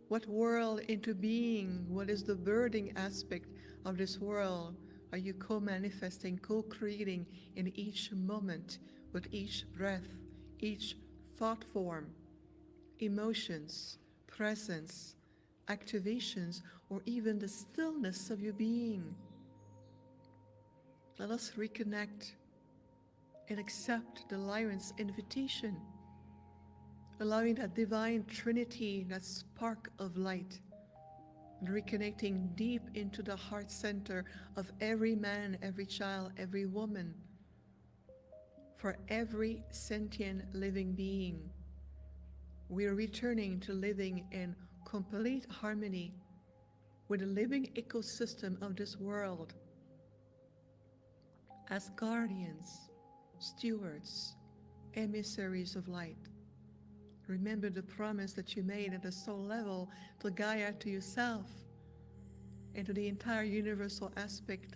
what world into being, what is the birthing aspect of this world are you co-manifesting, co-creating in each moment with each breath, each thought form, emotions, presence, activations, or even the stillness of your being. Let us reconnect and accept the Lyran's invitation, allowing that divine trinity, that spark of light, and reconnecting deep into the heart center of every man, every child, every woman, for every sentient living being. We are returning to living in complete harmony with the living ecosystem of this world as guardians, stewards, emissaries of light. Remember the promise that you made at the soul level to Gaia, to yourself, and to the entire universal aspect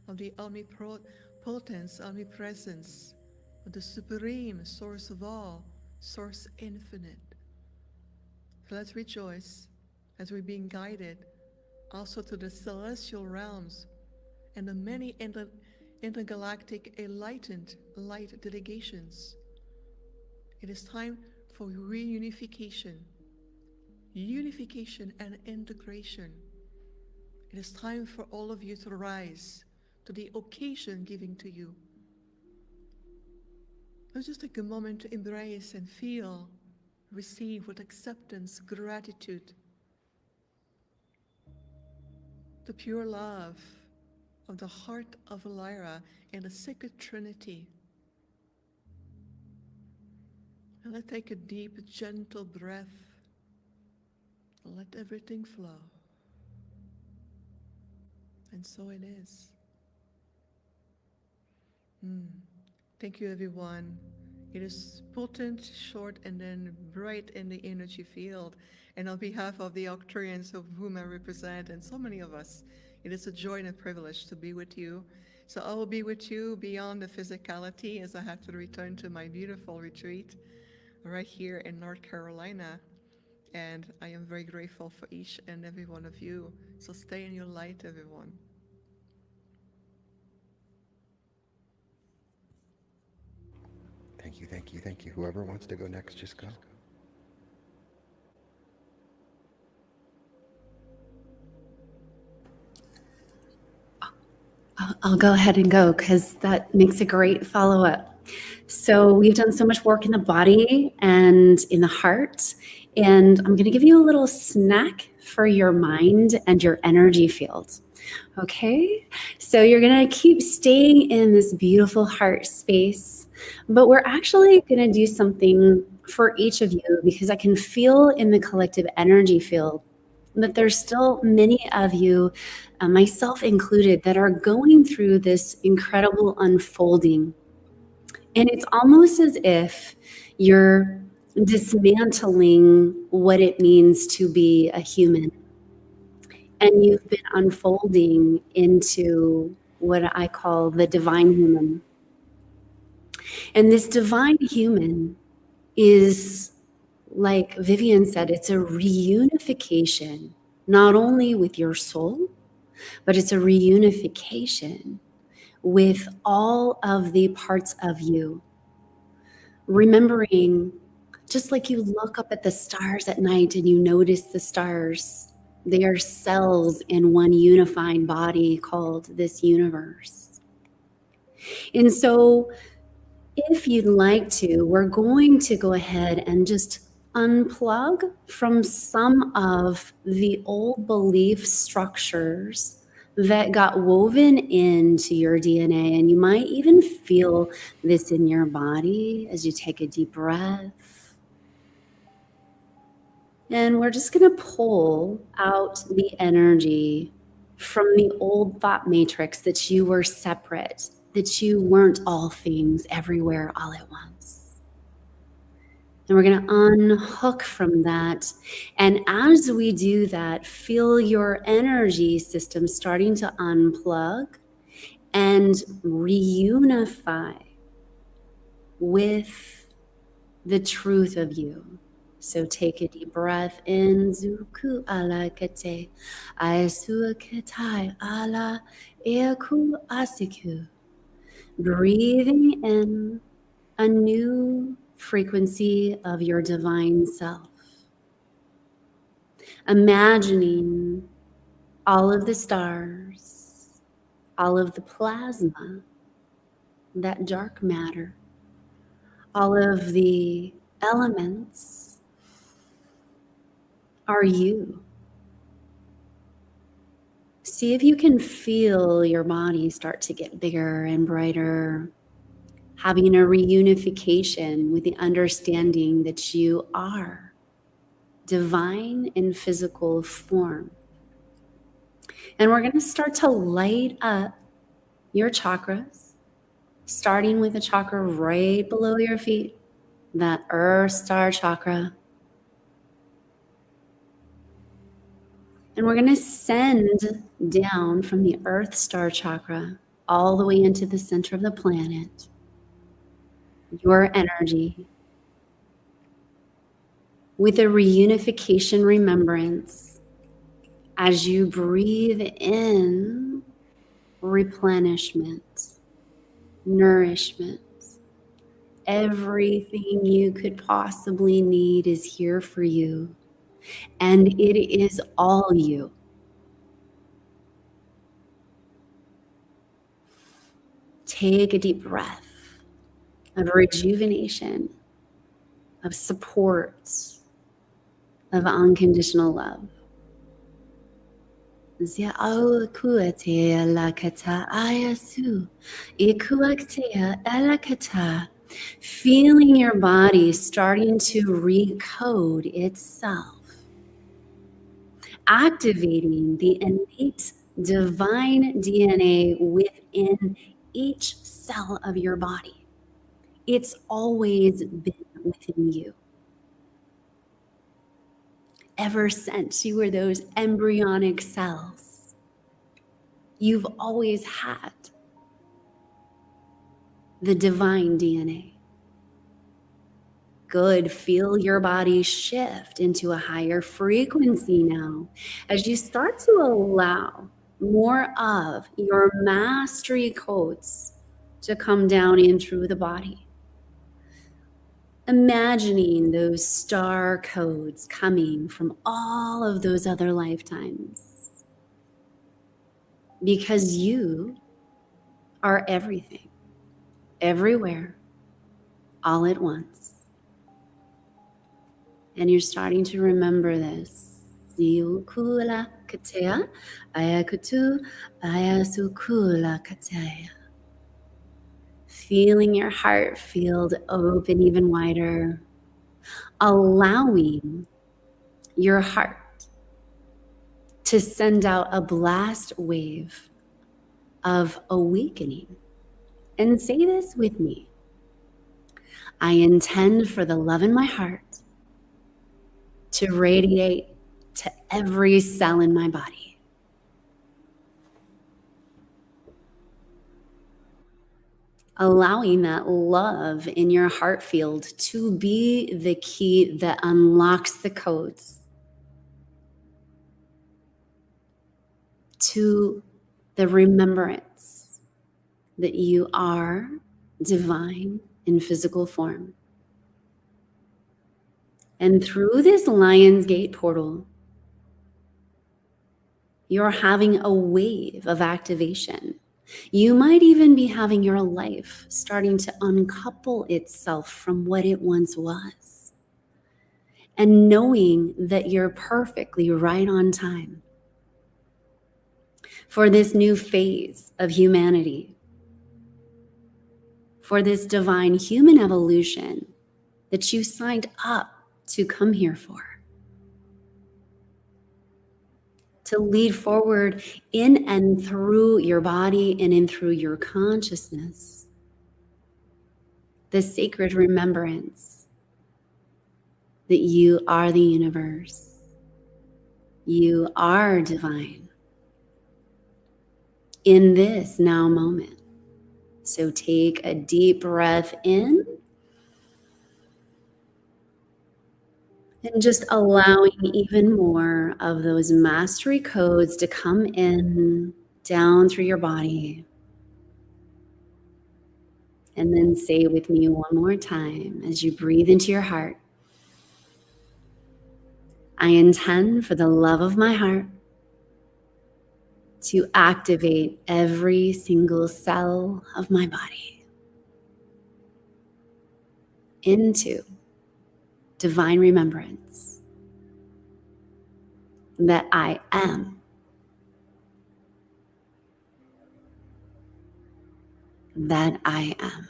of the omnipotence, omnipresence, of the supreme source of all, source infinite. So let's rejoice as we're being guided also to the celestial realms and the many intergalactic enlightened light delegations. It is time for reunification, unification and integration. It is time for all of you to rise to the occasion given to you. Let's just take a moment to embrace and feel, receive with acceptance, gratitude, the pure love of the heart of Lyra and the sacred Trinity. And let's take a deep, gentle breath and let everything flow. And so it is. Thank you, everyone. It is potent, short, and then bright in the energy field. And on behalf of the Arcturians of whom I represent, and so many of us, it is a joy and a privilege to be with you. So I will be with you beyond the physicality as I have to return to my beautiful retreat right here in North Carolina. And I am very grateful for each and every one of you. So stay in your light, everyone. Thank you, thank you, thank you. Whoever wants to go next, just go. I'll go ahead and go because that makes a great follow-up. So we've done so much work in the body and in the heart, and I'm going to give you a little snack for your mind and your energy field. Okay, so you're going to keep staying in this beautiful heart space, but we're actually going to do something for each of you because I can feel in the collective energy field that there's still many of you, myself included, that are going through this incredible unfolding. And it's almost as if you're dismantling what it means to be a human. And you've been unfolding into what I call the divine human. And this divine human is, like Viviane said, it's a reunification, not only with your soul, but it's a reunification with all of the parts of you. Remembering, just like you look up at the stars at night and you notice the stars, they are cells in one unified body called this universe. And so if you'd like to, we're going to go ahead and just unplug from some of the old belief structures that got woven into your DNA. And you might even feel this in your body as you take a deep breath. And we're just going to pull out the energy from the old thought matrix that you were separate, that you weren't all things everywhere all at once. And we're going to unhook from that. And as we do that, feel your energy system starting to unplug and reunify with the truth of you. So take a deep breath in. Zuku ala kete, aisu ketai ala eku asiku. Breathing in a new frequency of your divine self. Imagining all of the stars, all of the plasma, that dark matter, all of the elements are you. See if you can feel your body start to get bigger and brighter, having a reunification with the understanding that you are divine in physical form. And we're going to start to light up your chakras, starting with the chakra right below your feet, that Earth Star chakra. And we're going to send down from the Earth Star chakra all the way into the center of the planet your energy with a reunification remembrance. As you breathe in replenishment, nourishment, everything you could possibly need is here for you. And it is all you. Take a deep breath of rejuvenation, of support, of unconditional love. Feeling your body starting to recode itself, activating the innate divine DNA within each cell of your body, It's always been within you. Ever since you were those embryonic cells, you've always had the divine DNA. Good. Feel your body shift into a higher frequency now as you start to allow more of your mastery codes to come down in through the body. Imagining those star codes coming from all of those other lifetimes. Because you are everything, everywhere, all at once. And you're starting to remember this. Ziukula katea, ayakutu, ayasukula katea. Feeling your heart field open even wider. Allowing your heart to send out a blast wave of awakening. And say this with me. I intend for the love in my heart to radiate to every cell in my body. Allowing that love in your heart field to be the key that unlocks the codes to the remembrance that you are divine in physical form. And through this Lion's Gate portal, you're having a wave of activation. You might even be having your life starting to uncouple itself from what it once was. And knowing that you're perfectly right on time for this new phase of humanity, for this divine human evolution that you signed up to come here for. To lead forward in and through your body and in through your consciousness. The sacred remembrance that you are the universe. You are divine. In this now moment. So take a deep breath in. And just allowing even more of those mastery codes to come in, down through your body. And then say with me one more time as you breathe into your heart. I intend for the love of my heart to activate every single cell of my body into divine remembrance that I am. That I am.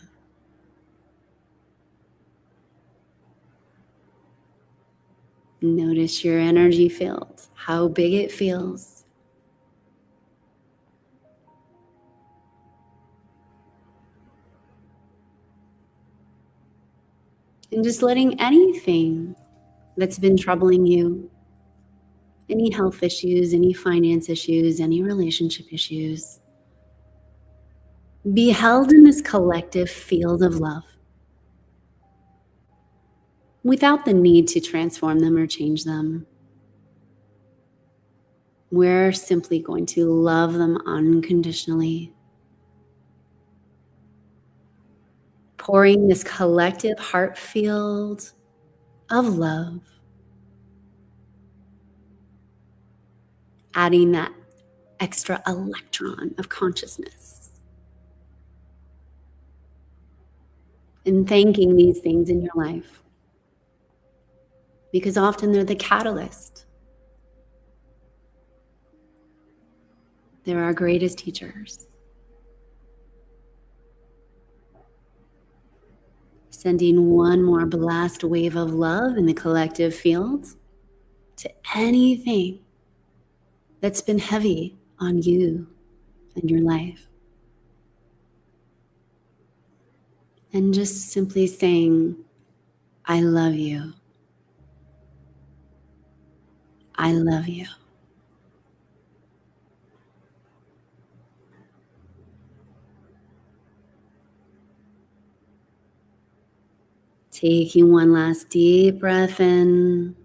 Notice your energy field, how big it feels. And just letting anything that's been troubling you, any health issues, any finance issues, any relationship issues, be held in this collective field of love without the need to transform them or change them. We're simply going to love them unconditionally. Pouring this collective heart field of love. Adding that extra electron of consciousness. And thanking these things in your life. Because often they're the catalyst. They're our greatest teachers. Sending one more blast wave of love in the collective field to anything that's been heavy on you and your life. and just simply saying, I love you. I love you. Taking one last deep breath in.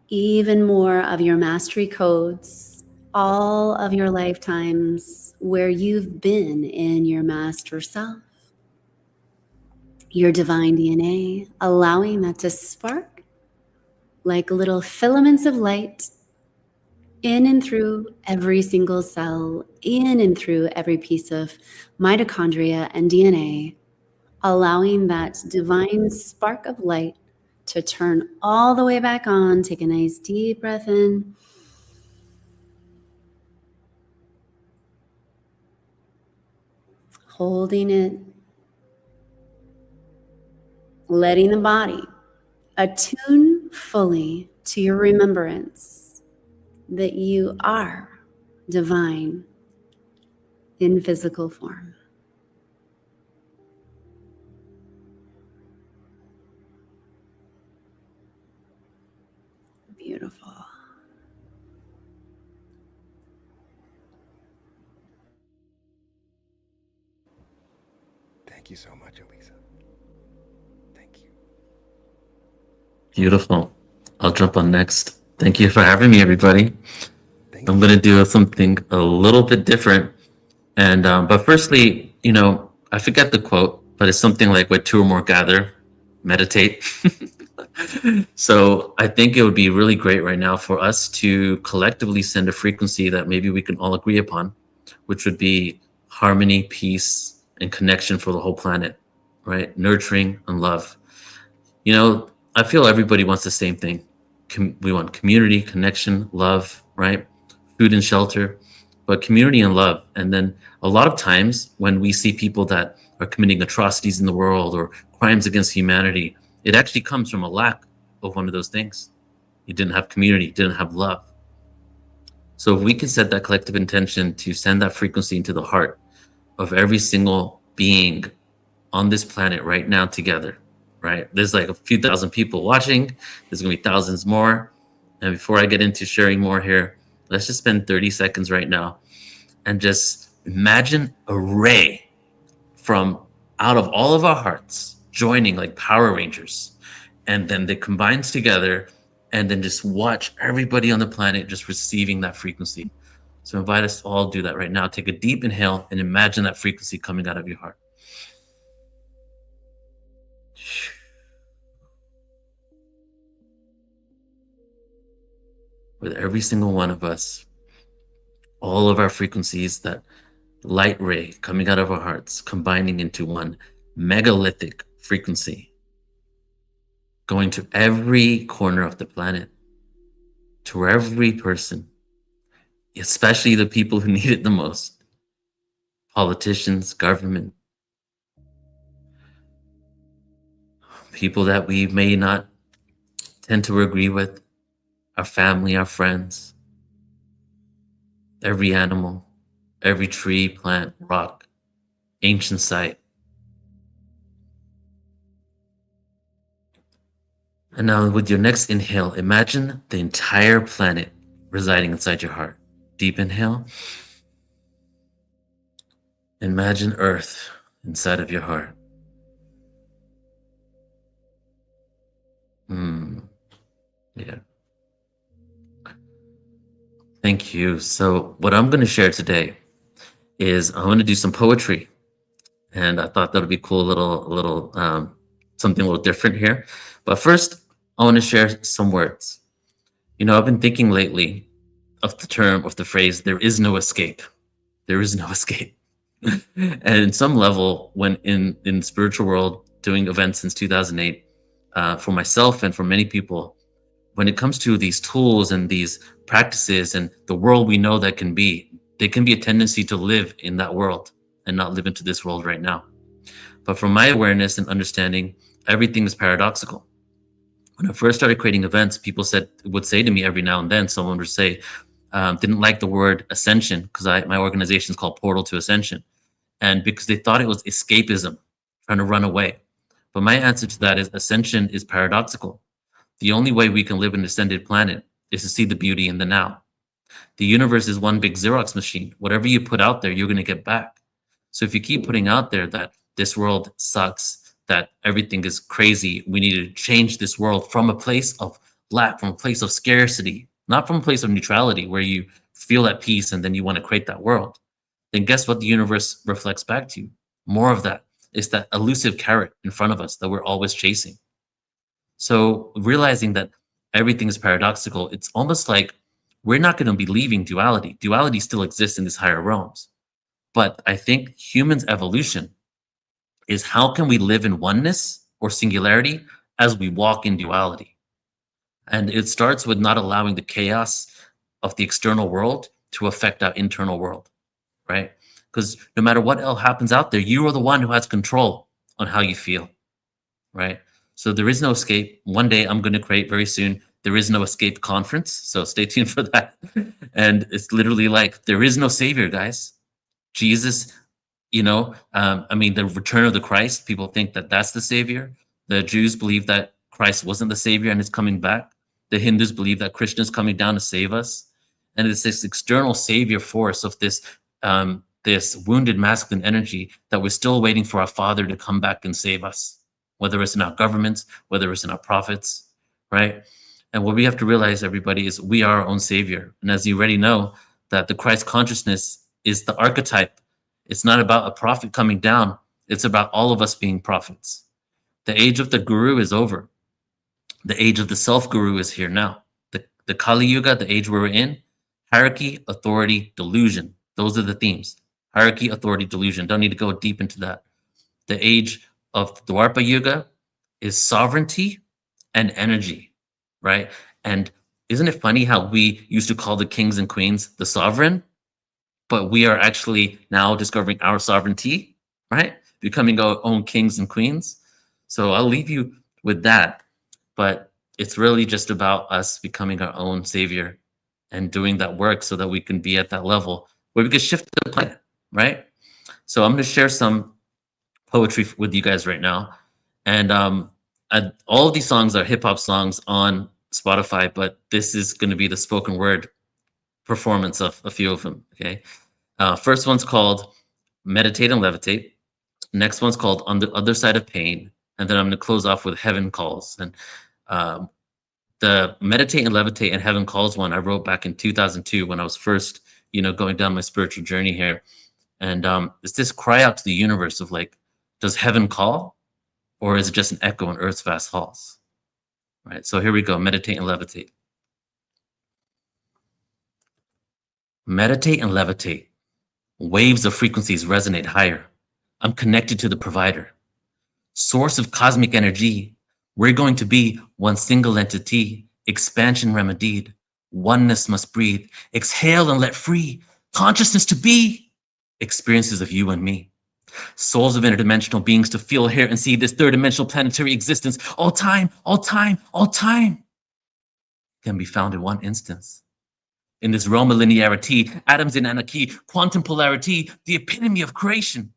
Even more of your mastery codes, all of your lifetimes where you've been in your master self, your divine DNA, allowing that to spark like little filaments of light in and through every single cell, in and through every piece of mitochondria and DNA, allowing that divine spark of light to turn all the way back on. Take a nice deep breath in. Holding it. Letting the body attune fully to your remembrance that you are divine in physical form. Beautiful. Thank you so much, Alysa. Thank you. Beautiful. I'll jump on next. Thank you for having me, everybody. I'm going to do something a little bit different. And but firstly, I forget the quote, but it's something like, where two or more gather, meditate. So I think it would be really great right now for us to collectively send a frequency that maybe we can all agree upon, which would be harmony, peace, and connection for the whole planet, right? Nurturing and love. I feel everybody wants the same thing. We want community, connection, love, right? Food and shelter, but community and love. And then a lot of times when we see people that are committing atrocities in the world or crimes against humanity, it actually comes from a lack of one of those things. You didn't have community, didn't have love. So if we can set that collective intention to send that frequency into the heart of every single being on this planet right now together, right? There's like a few thousand people watching. There's gonna be thousands more. And before I get into sharing more here, let's just spend 30 seconds right now and just imagine a ray from out of all of our hearts joining like Power Rangers. And then they combines together, and then just watch everybody on the planet just receiving that frequency. So invite us to all do that right now. Take a deep inhale and imagine that frequency coming out of your heart. With every single one of us, all of our frequencies, that light ray coming out of our hearts, combining into one megalithic frequency, going to every corner of the planet, to every person, especially the people who need it the most, politicians, government, people that we may not tend to agree with, our family, our friends, every animal, every tree, plant, rock, ancient site. And now with your next inhale, imagine the entire planet residing inside your heart. Deep inhale. Imagine Earth inside of your heart. Yeah. Thank you. So what I'm going to share today is I'm going to do some poetry. And I thought that would be cool, little something a little different here. But first, I want to share some words. I've been thinking lately of the phrase, there is no escape. There is no escape. And in some level, when in the spiritual world, doing events since 2008, for myself and for many people, when it comes to these tools and these practices and the world we know that can be, there can be a tendency to live in that world and not live into this world right now. But from my awareness and understanding, everything is paradoxical. When I first started creating events, people would say to me every now and then, someone would say, didn't like the word ascension because my organization is called Portal to Ascension, and because they thought it was escapism, trying to run away. But my answer to that is ascension is paradoxical. The only way we can live in an ascended planet is to see the beauty in the now. The universe is one big Xerox machine. Whatever you put out there, you're going to get back. So if you keep putting out there that this world sucks, that everything is crazy, we need to change this world from a place of lack, from a place of scarcity, not from a place of neutrality where you feel at peace and then you want to create that world, then guess what the universe reflects back to you? More of that. It's that elusive carrot in front of us that we're always chasing. So realizing that everything is paradoxical, it's almost like we're not going to be leaving duality. Duality still exists in these higher realms. But I think humans' evolution is how can we live in oneness or singularity as we walk in duality? And it starts with not allowing the chaos of the external world to affect our internal world, right? Because no matter what else happens out there, you are the one who has control on how you feel, right? So there is no escape. One day I'm going to create very soon, there is no escape conference. So stay tuned for that. And it's literally like, there is no savior, guys. Jesus, the return of the Christ, people think that that's the savior. The Jews believe that Christ wasn't the savior and is coming back. The Hindus believe that Krishna is coming down to save us. And it's this external savior force of this wounded masculine energy that we're still waiting for our Father to come back and save us, whether it's in our governments, whether it's in our prophets, right? And what we have to realize, everybody, is we are our own savior. And as you already know, that the Christ consciousness is the archetype. It's not about a prophet coming down. It's about all of us being prophets. The age of the guru is over. The age of the self-guru is here now. The Kali Yuga, the age we're in, hierarchy, authority, delusion. Those are the themes. Hierarchy, authority, delusion. Don't need to go deep into that. The age of the Dwapara Yuga is sovereignty and energy, right? And isn't it funny how we used to call the kings and queens the sovereign, but we are actually now discovering our sovereignty, right? Becoming our own kings and queens. So I'll leave you with that. But it's really just about us becoming our own savior and doing that work so that we can be at that level where we can shift the planet, right? So I'm going to share some poetry with you guys right now. And all of these songs are hip hop songs on Spotify, but this is going to be the spoken word performance of a few of them, okay? First one's called Meditate and Levitate. Next one's called On the Other Side of Pain. And then I'm going to close off with Heaven Calls. And the Meditate and Levitate and Heaven Calls one I wrote back in 2002 when I was first, going down my spiritual journey here. And it's this cry out to the universe of like, does heaven call? Or is it just an echo in Earth's vast halls? Right, so here we go, meditate and levitate. Meditate and levitate. Waves of frequencies resonate higher. I'm connected to the provider. Source of cosmic energy. We're going to be one single entity. Expansion remedied. Oneness must breathe. Exhale and let free. Consciousness to be. Experiences of you and me. Souls of interdimensional beings to feel, hear, and see this third dimensional planetary existence. All time, all time, all time. Can be found in one instance. In this realm of linearity, atoms in anarchy, quantum polarity, the epitome of creation.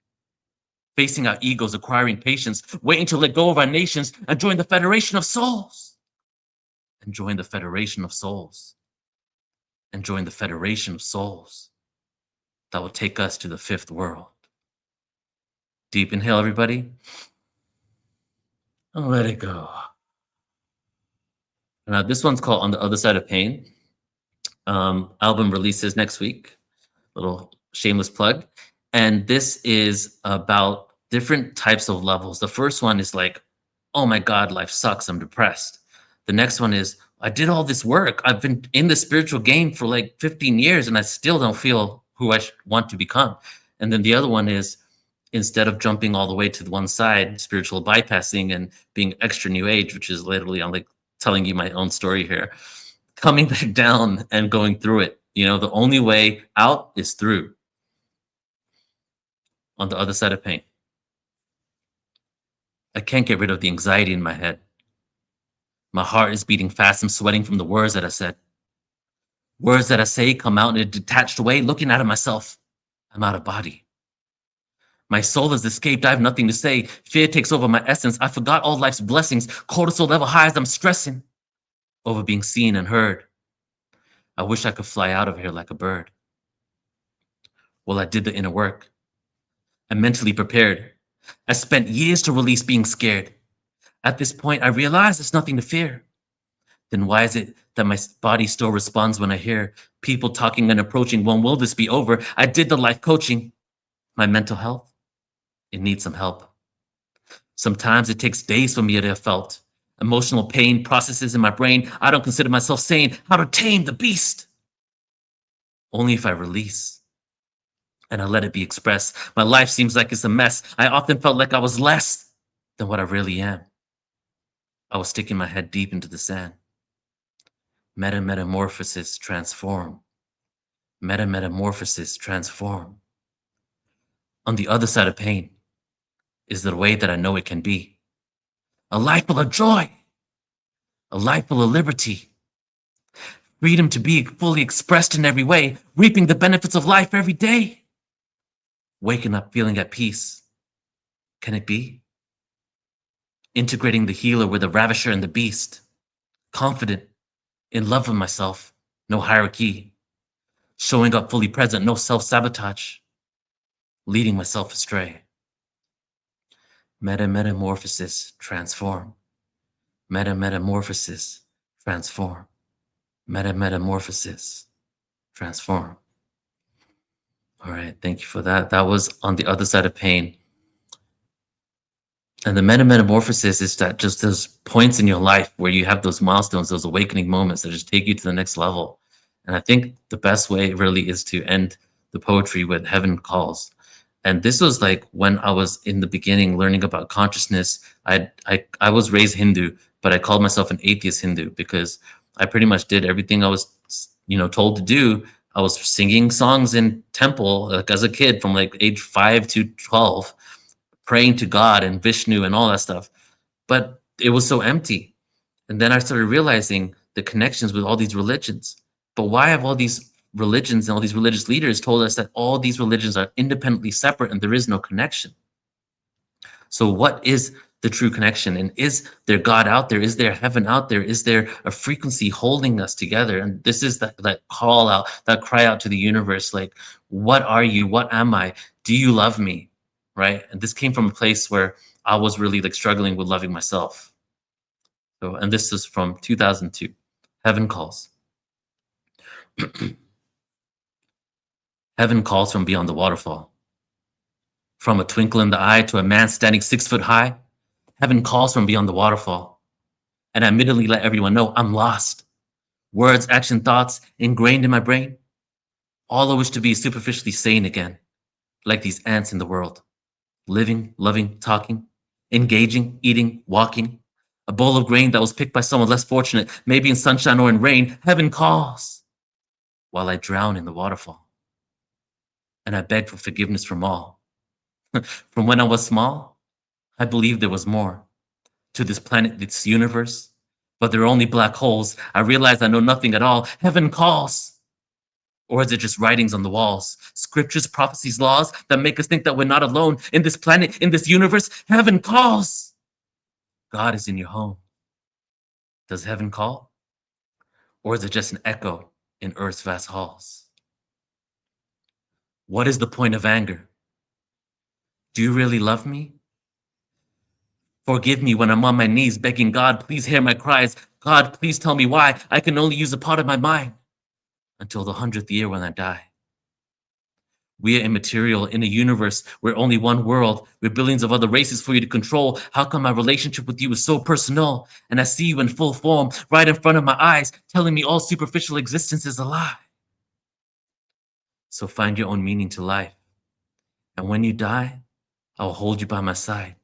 Facing our egos, acquiring patience, waiting to let go of our nations and join the Federation of Souls. And join the Federation of Souls. And join the Federation of Souls. That will take us to the fifth world. Deep inhale, everybody. And let it go. Now, this one's called On the Other Side of Pain. Album releases next week. Little shameless plug. And this is about different types of levels. The first one is like, oh my God, life sucks, I'm depressed. The next one is, I did all this work. I've been in the spiritual game for like 15 years and I still don't feel who I want to become. And then the other one is, instead of jumping all the way to the one side, spiritual bypassing and being extra new age, which is literally, I'm like telling you my own story here, coming back down and going through it. The only way out is through. On the other side of pain. I can't get rid of the anxiety in my head. My heart is beating fast. I'm sweating from the words that I said. Words that I say come out in a detached way, looking out of myself. I'm out of body. My soul has escaped. I have nothing to say. Fear takes over my essence. I forgot all life's blessings. Cortisol level highs. I'm stressing over being seen and heard. I wish I could fly out of here like a bird. Well, I did the inner work. I mentally prepared. I spent years to release being scared. At this point, I realized there's nothing to fear. Then why is it that my body still responds when I hear people talking and approaching? When will this be over? I did the life coaching. My mental health, it needs some help. Sometimes it takes days for me to have felt emotional pain processes in my brain. I don't consider myself sane. How to tame the beast? Only if I release and I let it be expressed. My life seems like it's a mess. I often felt like I was less than what I really am. I was sticking my head deep into the sand. Metamorphosis transform. Metamorphosis transform. On the other side of pain is the way that I know it can be. A life full of joy. A life full of liberty. Freedom to be fully expressed in every way. Reaping the benefits of life every day. Waking up feeling at peace. Can it be? Integrating the healer with the ravisher and the beast. Confident. In love with myself. No hierarchy. Showing up fully present. No self-sabotage. Leading myself astray. Metamorphosis transform. Metamorphosis transform. Metamorphosis transform. All right, thank you for that. That was On the Other Side of Pain. And the metamorphosis is that just those points in your life where you have those milestones, those awakening moments that just take you to the next level. And I think the best way really is to end the poetry with Heaven Calls. And this was like when I was in the beginning learning about consciousness. I was raised Hindu, but I called myself an atheist Hindu because I pretty much did everything I was, told to do. I was singing songs in temple like as a kid from like age 5 to 12, praying to God and Vishnu and all that stuff. But it was so empty. And then I started realizing the connections with all these religions. But why have all these religions and all these religious leaders told us that all these religions are independently separate and there is no connection? So what is the true connection? And is there God out there? Is there heaven out there? Is there a frequency holding us together? And this is that call out, that cry out to the universe, like, what are you? What am I? Do you love me? Right? And this came from a place where I was really like struggling with loving myself. So, and this is from 2002, Heaven Calls. Heaven calls from beyond the waterfall. From a twinkle in the eye to a man standing 6 foot high, heaven calls from beyond the waterfall. And I admittedly let everyone know I'm lost. Words, action, thoughts ingrained in my brain. All I wish to be superficially sane again, like these ants in the world. Living, loving, talking, engaging, eating, walking. A bowl of grain that was picked by someone less fortunate, maybe in sunshine or in rain. Heaven calls while I drown in the waterfall. And I beg for forgiveness from all. From when I was small, I believed there was more to this planet, this universe, but there are only black holes. I realize I know nothing at all. Heaven calls. Or is it just writings on the walls? Scriptures, prophecies, laws that make us think that we're not alone in this planet, in this universe? Heaven calls. God is in your home. Does heaven call? Or is it just an echo in earth's vast halls? What is the point of anger? Do you really love me? Forgive me when I'm on my knees begging God, please hear my cries. God, please tell me why I can only use a part of my mind until the 100th year when I die. We are immaterial in a universe where only one world, with billions of other races for you to control. How come my relationship with you is so personal? And I see you in full form right in front of my eyes, telling me all superficial existence is a lie. So find your own meaning to life. And when you die, I will hold you by my side.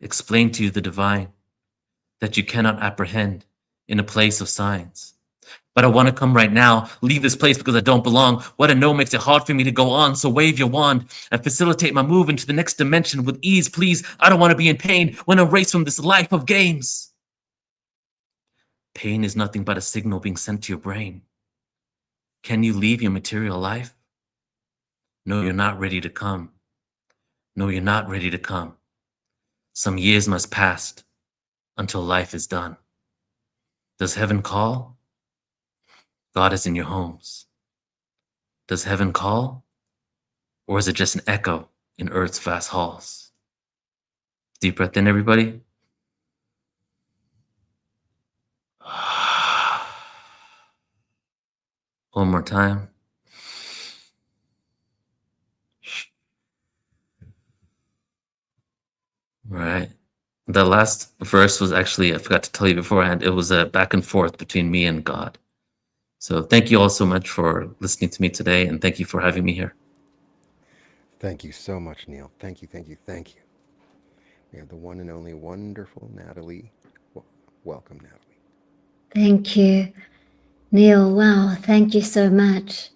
Explain to you the divine that you cannot apprehend in a place of signs. But I want to come right now, leave this place because I don't belong. What I know makes it hard for me to go on, so wave your wand and facilitate my move into the next dimension with ease, please. I don't want to be in pain when I race from this life of games. Pain is nothing but a signal being sent to your brain. Can you leave your material life? No, you're not ready to come. No, you're not ready to come. Some years must pass until life is done. Does heaven call? God is in your homes. Does heaven call? Or is it just an echo in Earth's vast halls? Deep breath in, everybody. One more time. Right. The last verse was actually, I forgot to tell you beforehand, it was a back and forth between me and God. So thank you all so much for listening to me today, and thank you for having me here. Thank you so much, Neil. Thank you, thank you, thank you. We have the one and only wonderful Natalie. Welcome, Natalie. Thank you, Neil. Wow, thank you so much.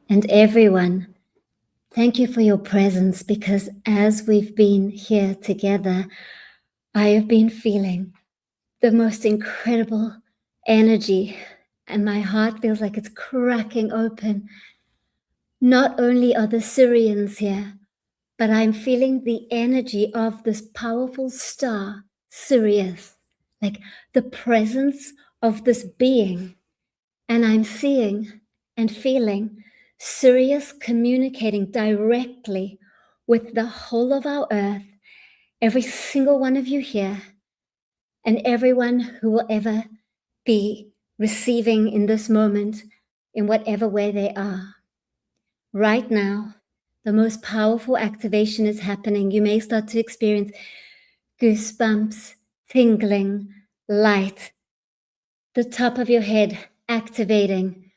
And everyone, thank you for your presence, because as we've been here together, I have been feeling the most incredible energy, and my heart feels like it's cracking open. Not only are the Syrians here, but I'm feeling the energy of this powerful star, Sirius, like the presence of this being. And I'm seeing and feeling Sirius communicating directly with the whole of our earth, every single one of you here, and everyone who will ever be receiving in this moment, in whatever way they are. Right now, the most powerful activation is happening. You may start to experience goosebumps, tingling, light, the top of your head activating,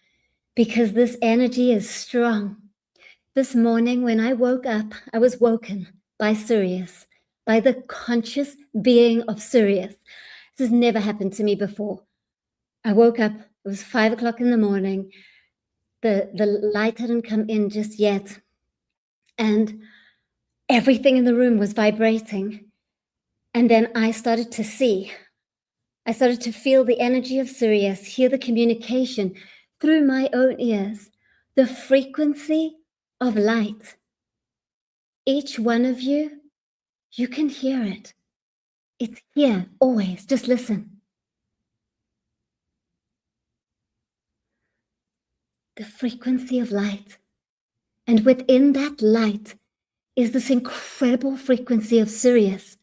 because this energy is strong. This morning when I woke up, I was woken by Sirius, by the conscious being of Sirius. This has never happened to me before. I woke up, it was 5 o'clock in the morning. The light hadn't come in just yet. And everything in the room was vibrating. And then I started to see. I started to feel the energy of Sirius, hear the communication through my own ears, the frequency of light. Each one of you, you can hear it. It's here always. Just listen. The frequency of light. And within that light is this incredible frequency of Sirius.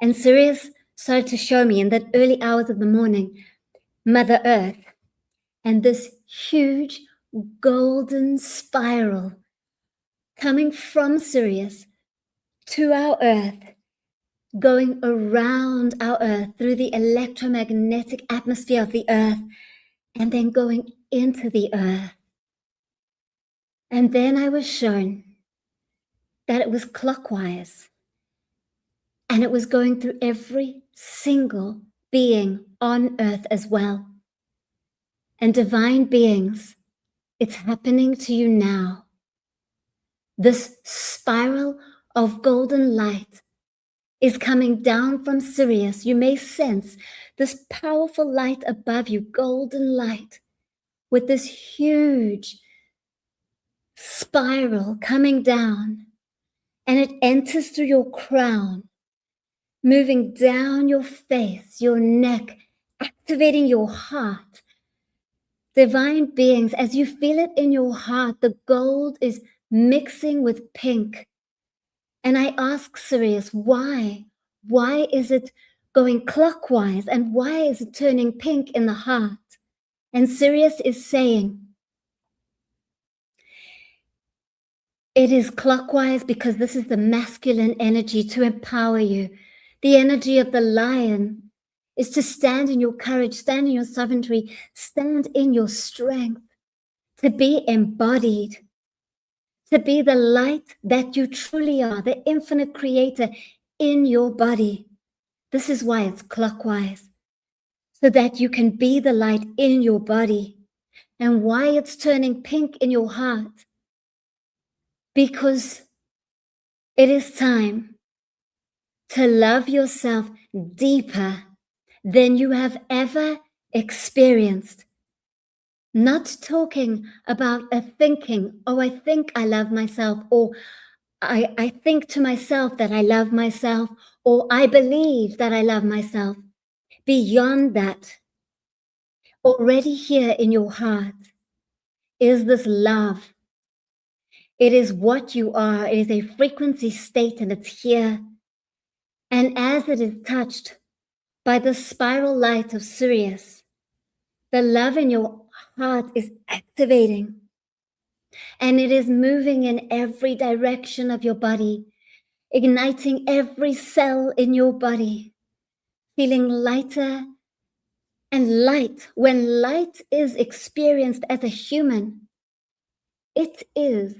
And Sirius started to show me in that early hours of the morning, Mother Earth, and this huge golden spiral coming from Sirius to our Earth, going around our Earth through the electromagnetic atmosphere of the Earth, and then going into the Earth. And then I was shown that it was clockwise, and it was going through every single being on Earth as well. And divine beings, it's happening to you now. This spiral of golden light is coming down from Sirius. You may sense this powerful light above you, golden light, with this huge spiral coming down, and it enters through your crown, moving down your face, your neck, activating your heart. Divine beings, as you feel it in your heart, the gold is mixing with pink. And I ask Sirius, why? Why is it going clockwise? And why is it turning pink in the heart? And Sirius is saying, it is clockwise because this is the masculine energy to empower you. The energy of the lion is to stand in your courage, stand in your sovereignty, stand in your strength, to be embodied, to be the light that you truly are, the infinite creator in your body. This is why it's clockwise, so that you can be the light in your body. And why it's turning pink in your heart, because it is time to love yourself deeper than you have ever experienced. Not talking about a thinking, oh, I think I love myself, or I think to myself that I love myself, or I believe that I love myself. Beyond that, already here in your heart is this love. It is what you are. It is a frequency state, and it's here. And as it is touched by the spiral light of Sirius, the love in your heart is activating. And it is moving in every direction of your body, igniting every cell in your body, feeling lighter and light. When light is experienced as a human, it is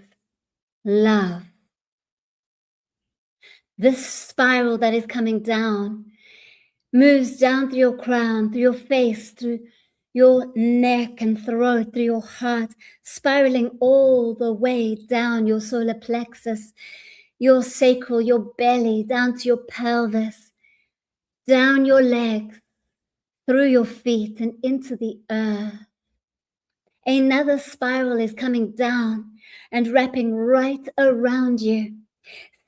love. This spiral that is coming down moves down through your crown, through your face, through your neck and throat, through your heart, spiraling all the way down your solar plexus, your sacral, your belly, down to your pelvis, down your legs, through your feet and into the earth. Another spiral is coming down and wrapping right around you.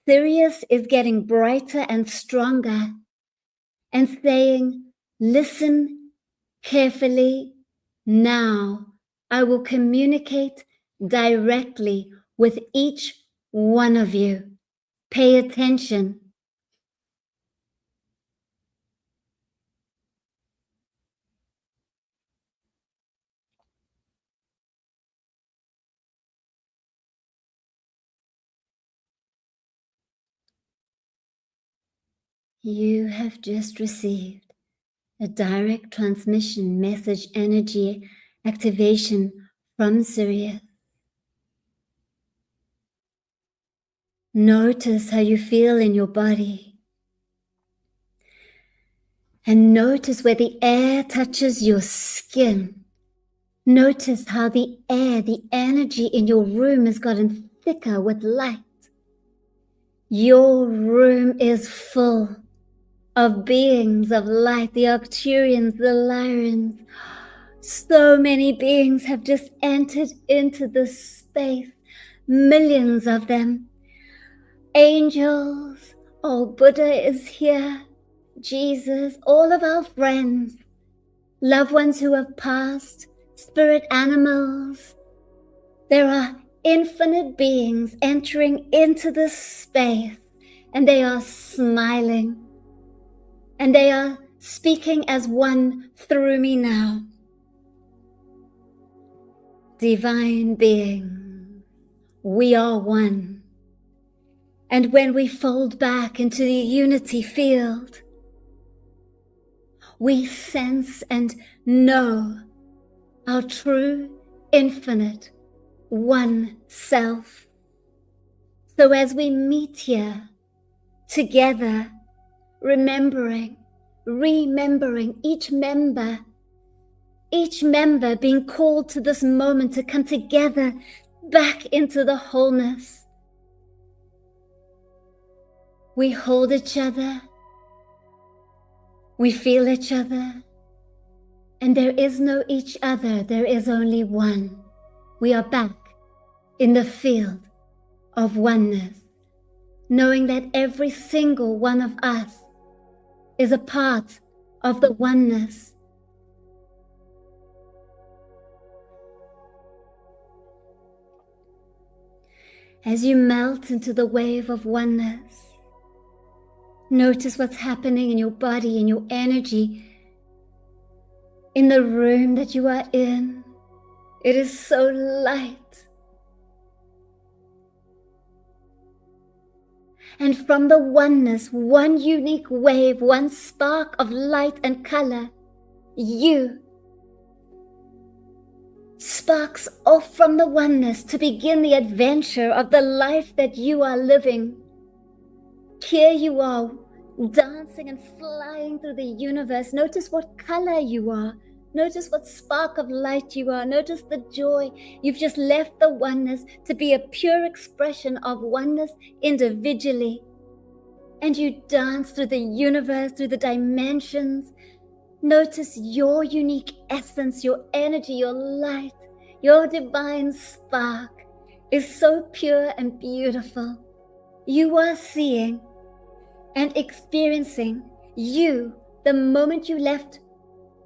Sirius is getting brighter and stronger and saying, listen carefully. Now I will communicate directly with each one of you. Pay attention. You have just received a direct transmission message energy activation from Sirius. Notice how you feel in your body. And notice where the air touches your skin. Notice how the air, the energy in your room has gotten thicker with light. Your room is full of beings of light, the Arcturians, the Lyrans. So many beings have just entered into this space, millions of them. Angels, oh, Buddha is here, Jesus, all of our friends, loved ones who have passed, spirit animals. There are infinite beings entering into this space, and they are smiling. And they are speaking as one through me now. Divine beings, we are one. And when we fold back into the unity field, we sense and know our true, infinite, one self. So as we meet here together, remembering each member being called to this moment to come together back into the wholeness. We hold each other, we feel each other, and there is no each other, there is only one. We are back in the field of oneness, knowing that every single one of us is a part of the oneness. As you melt into the wave of oneness, notice what's happening in your body, in your energy, in the room that you are in. It is so light. And from the oneness, one unique wave, one spark of light and color, you sparks off from the oneness to begin the adventure of the life that you are living. Here you are, dancing and flying through the universe. Notice what color you are. Notice what spark of light you are. Notice the joy. You've just left the oneness to be a pure expression of oneness individually. And you dance through the universe, through the dimensions. Notice your unique essence, your energy, your light. Your divine spark is so pure and beautiful. You are seeing and experiencing you the moment you left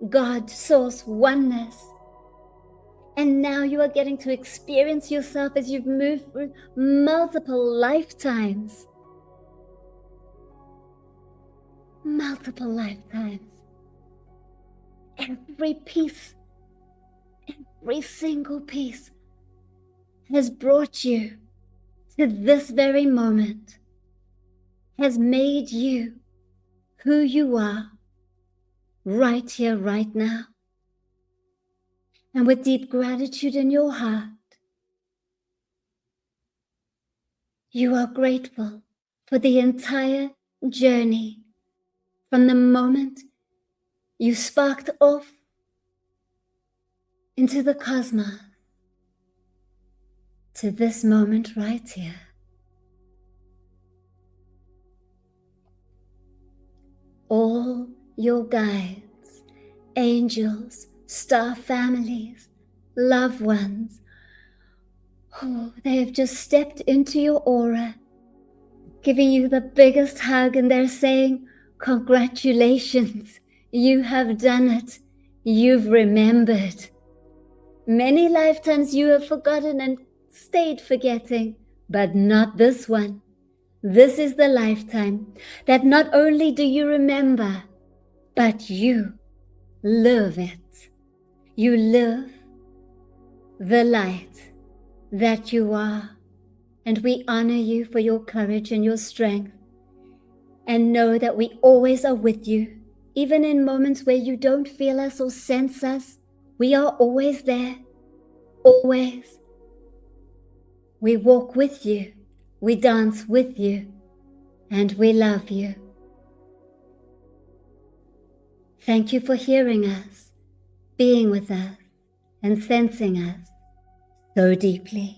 God, Source, Oneness. And now you are getting to experience yourself as you've moved through multiple lifetimes. Multiple lifetimes. Every piece, every single piece has brought you to this very moment, has made you who you are right here, right now. And with deep gratitude in your heart, you are grateful for the entire journey from the moment you sparked off into the cosmos to this moment right here. All your guides, angels, star families, loved ones, they have just stepped into your aura, giving you the biggest hug, and they're saying, congratulations, you have done it. You've remembered. Many lifetimes you have forgotten and stayed forgetting, but not this one. This is the lifetime that not only do you remember, but you live it. You live the light that you are, and we honor you for your courage and your strength, and know that we always are with you, even in moments where you don't feel us or sense us. We are always there, always. We walk with you, we dance with you, and we love you. Thank you for hearing us, being with us, and sensing us so deeply.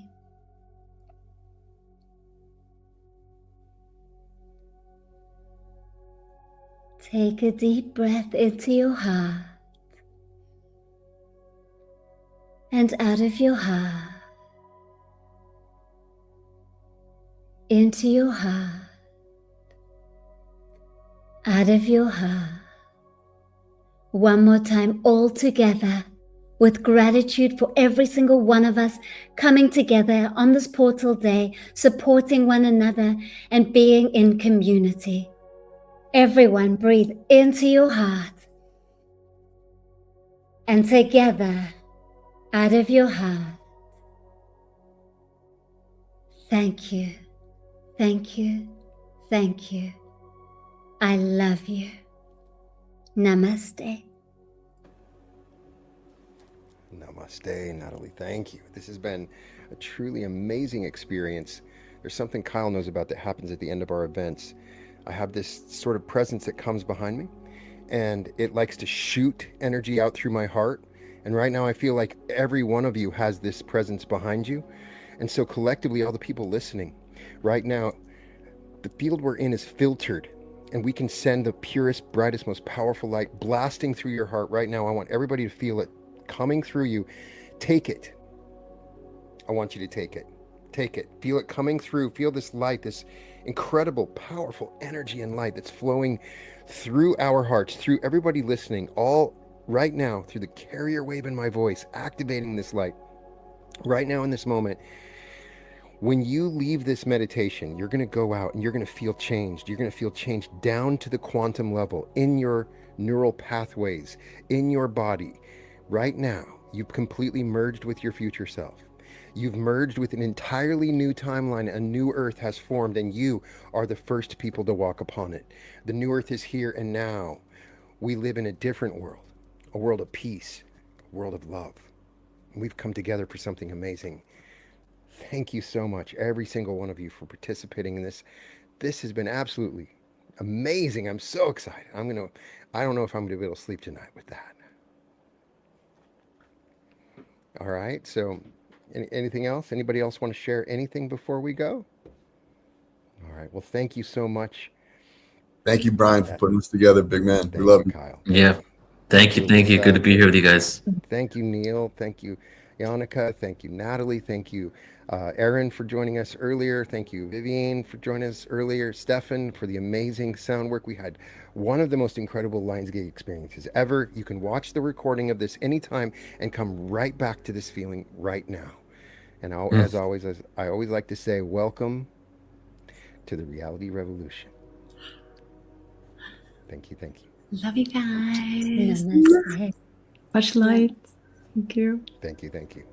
Take a deep breath into your heart and out of your heart, into your heart, out of your heart. One more time, all together, with gratitude for every single one of us coming together on this portal day, supporting one another and being in community. Everyone breathe into your heart, and together, out of your heart. Thank you, thank you, thank you. I love you. Namaste. Namaste, Natalie. Thank you. This has been a truly amazing experience. There's something Kyle knows about that happens at the end of our events. I have this sort of presence that comes behind me, and it likes to shoot energy out through my heart. And right now I feel like every one of you has this presence behind you. And so collectively, all the people listening right now, the field we're in is filtered, and we can send the purest, brightest, most powerful light blasting through your heart right now. I want everybody to feel it coming through you. Take it. I want you to take it. Take it. Feel it coming through. Feel this light, this incredible, powerful energy and light that's flowing through our hearts, through everybody listening, all right now, through the carrier wave in my voice, activating this light right now in this moment. When you leave this meditation, you're going to go out and you're going to feel changed. You're going to feel changed down to the quantum level in your neural pathways, in your body. Right now, you've completely merged with your future self. You've merged with an entirely new timeline. A new earth has formed, and you are the first people to walk upon it. The new earth is here and now. We live in a different world, a world of peace, a world of love. We've come together for something amazing. Thank you so much, every single one of you, for participating in this. This has been absolutely amazing. I'm so excited. I don't know if I'm going to be able to sleep tonight with that. All right. So anything else? Anybody else want to share anything before we go? All right. Well, thank you so much. Thank you, Brian, for putting this together, big man. We love you, Kyle. Yeah. Thank you. Thank you. Good to be here with you guys. Thank you, Neil. Thank you, Jannecke. Thank you, Natalie. Thank you, Aaron, for joining us earlier. Thank you, Viviane, for joining us earlier. Stefan, for the amazing sound work. We had one of the most incredible Lionsgate experiences ever. You can watch the recording of this anytime and come right back to this feeling right now. And as always, as I always like to say, welcome to the Reality Revolution. Thank you, thank you. Love you guys. Namaste. Much light. Thank you. Thank you, thank you.